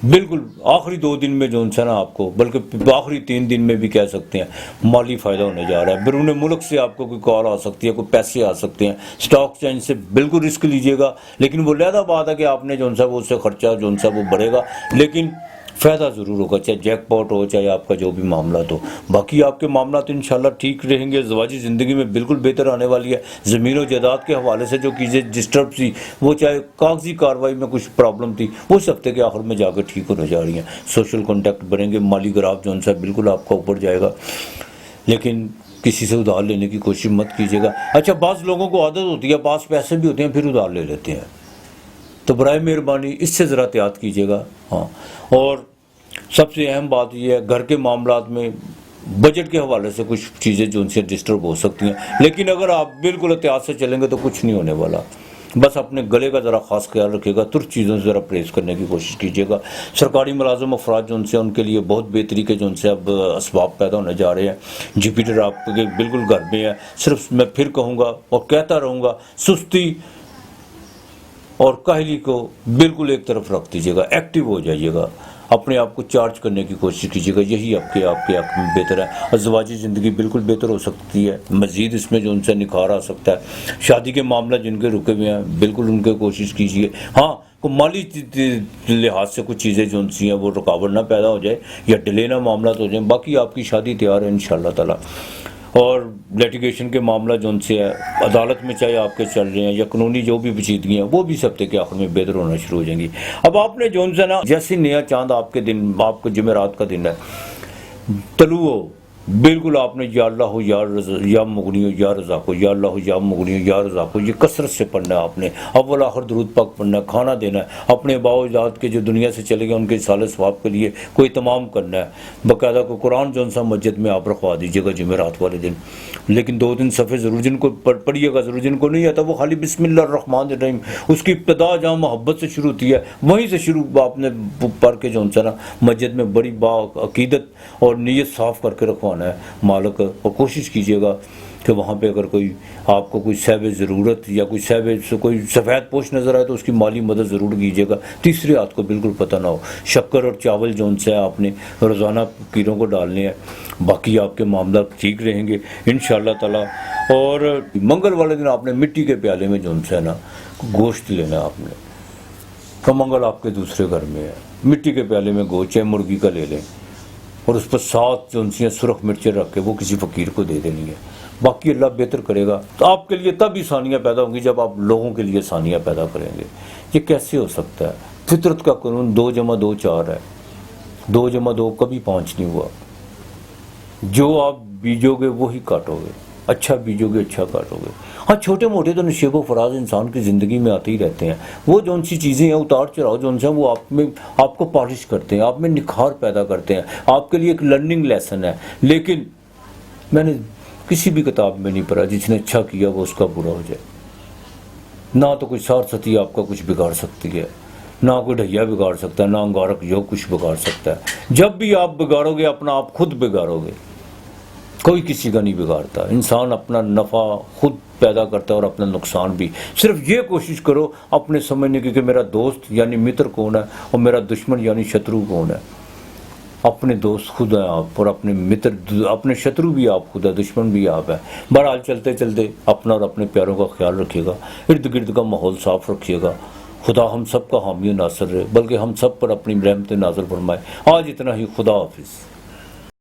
बिल्कुल आखिरी 2 दिन में जो है ना आपको, बल्कि आखिरी 3 दिन में भी कह सकते हैं, माली फ़ायदा होने जा रहा है। बैरून मुल्क से आपको कोई कॉल आ सकती है, कोई पैसे आ सकते हैं, स्टॉक चेंज से बिल्कुल रिस्क लीजिएगा, लेकिन वो लहदा बात है कि आपने जो सा वो उससे खर्चा जो सा वो बढ़ेगा, लेकिन फ़ायदा ज़रूर होगा, चाहे जैकपॉट हो चाहे आपका जो भी मामला हो। बाकी आपके मामला तो इंशाल्लाह ठीक रहेंगे, ज़वाजी ज़िंदगी में बिल्कुल बेहतर आने वाली है। ज़मीन और जायदाद के हवाले से जो चीज़ें डिस्टर्ब थी, वो चाहे कागजी कार्रवाई में कुछ प्रॉब्लम थी, वो इस हफ्ते के आखिर में जाकर ठीक होने जा रही हैं। सोशल कॉन्टैक्ट बनेंगे, माली ग्राफ जो है बिल्कुल आपका ऊपर जाएगा, लेकिन किसी से उधार लेने की कोशिश मत कीजिएगा। अच्छा, बाज़ लोगों को आदत होती है, पास पैसे भी होते हैं फिर उधार ले लेते हैं, तो बराए मेहरबानी इससे ज़रा एहतियात कीजिएगा। हाँ, और सबसे अहम बात यह है घर के मामलात में बजट के हवाले से कुछ चीज़ें जो उनसे डिस्टर्ब हो सकती हैं, लेकिन अगर आप बिल्कुल एहतियात से चलेंगे तो कुछ नहीं होने वाला। बस अपने गले का ज़रा ख़ास ख्याल रखिएगा, तुर्क चीज़ों से ज़रा परहेज़ करने की कोशिश कीजिएगा। सरकारी मुलाजिम अफराद जो उनसे उनके लिए बहुत बेहतरी के जो उनसे अब असबाब पैदा होने जा रहे हैं। जुपिटर आपके बिल्कुल घर में है, सिर्फ मैं फिर कहूँगा और कहता रहूँगा, सुस्ती और काहली को बिल्कुल एक तरफ रख दीजिएगा, एक्टिव हो जाइएगा, अपने आप को चार्ज करने की कोशिश कीजिएगा, यही आपके हक में बेहतर है। अज़वाजी ज़िंदगी बिल्कुल बेहतर हो सकती है, मज़ीद इसमें जो उनसे निखार आ सकता है। शादी के मामला जिनके रुके हुए हैं बिल्कुल उनके कोशिश कीजिए। हाँ, को माली लिहाज से कुछ चीज़ें जो उनसी हैं वो रुकावट ना पैदा हो जाए या डिले ना मामला तो हो जाए, बाकी आपकी शादी तैयार है इंशाअल्लाह ताला। और लिटिगेशन के मामला जो उनसे है अदालत में चाहे आपके चल रहे हैं या कानूनी जो भी पेचीदगी हैं वो भी इस हफ्ते के आखिर में बेहतर होना शुरू हो जाएंगी। अब आपने जो है ना जैसे नया चांद आपके दिन, आपको जुमेरात का दिन है, तलू हो बिल्कुल आपने या अल्लाह हो या मुगनी हो या रज़ा को, या अल्लाह हो या मुगनी हो या रज़ा को, ये कसरत से पढ़ना है आपने। अव्वल आखिर दुरूद पाक पढ़ना है, खाना देना है, अपने बाओजाद के जो दुनिया से चले गए उनके साले सवाब के लिए कोई तमाम करना है। बाकायदा को कुरान जो सा मस्जिद में आप रखवा दीजिएगा जुमेरात वाले दिन, लेकिन 2-3 सफ़े ज़रूर जिनको पढ़िएगा, ज़रूर जिनको नहीं आता वो खाली बिस्मिल्लाहिर्रहमानिर्रहीम उसकी इब्तिदा जहाँ मोहब्बत से शुरू होती है वहीं से शुरू आपने पढ़ के जो सा ना मस्जिद में बड़ी बाक़ीदत और नीयत साफ़ करके रखवाना है मालिक। और कोशिश कीजिएगा कि वहाँ पे अगर कोई आपको कोई सहब ज़रूरत या कोई सहब से कोई सफ़ेद पोश नज़र आए तो उसकी माली मदद ज़रूर कीजिएगा। तीसरी हाथ को बिल्कुल पता ना हो। शक्कर और चावल जो से आपने रोज़ाना कीरों को डालने हैं, बाकी आपके मामला ठीक रहेंगे इंशाअल्लाह ताला। और मंगल वाले दिन आपने मिट्टी के प्याले में जो है ना गोश्त लेना है आपने, तो मंगल आपके दूसरे घर में है, मिट्टी के प्याले में गोश्त चाहे मुर्गी का ले लें और उस पर 7 जो उनसी सुरख मिर्चें रख के वो किसी फ़कीर को दे देनी है। बाकी अल्लाह बेहतर करेगा। तो आपके लिए तब आसानियाँ पैदा होंगी जब आप लोगों के लिए आसानियाँ पैदा करेंगे। ये कैसे हो सकता है? फितरत का कानून 2 + 2 4 है, 2 + 2 कभी 5 नहीं हुआ। जो आप बीजोगे वही काटोगे, अच्छा बीजोगे अच्छा काटोगे। हाँ, छोटे मोटे तो नशेब व फराज इंसान की ज़िंदगी में आते ही रहते हैं। वो जो सी चीज़ें हैं उतार चढ़ाव जो उनसे वो आप में आपको पॉलिश करते हैं, आप में निखार पैदा करते हैं, आपके लिए एक लर्निंग लेसन है। लेकिन मैंने किसी भी किताब में नहीं पढ़ा जिसने अच्छा किया वो उसका बुरा हो जाए। ना तो कोई सारसती आपका कुछ बिगाड़ सकती है, ना कोई ढैया बिगाड़ सकता है, ना अंगारक योग कुछ बिगाड़ सकता है। जब भी आप बिगाड़ोगे अपना आप खुद बिगाड़ोगे, कोई किसी का नहीं बिगाड़ता। इंसान अपना नफ़ा खुद पैदा करता है और अपना नुकसान भी। सिर्फ ये कोशिश करो अपने समझने की कि मेरा दोस्त यानी मित्र कौन है और मेरा दुश्मन यानी शत्रु कौन है। अपने दोस्त खुद हैं आप और अपने मित्र, अपने शत्रु भी आप खुद है, दुश्मन भी आप है। बहरहाल चलते चलते अपना और अपने प्यारों का ख्याल रखिएगा, इर्द गिर्द का माहौल साफ़ रखिएगा। खुदा हम सब का हामी नासर रहे, बल्कि हम सब पर अपनी रहमत नाज़िल फरमाए। आज इतना ही, खुदा हाफिज़।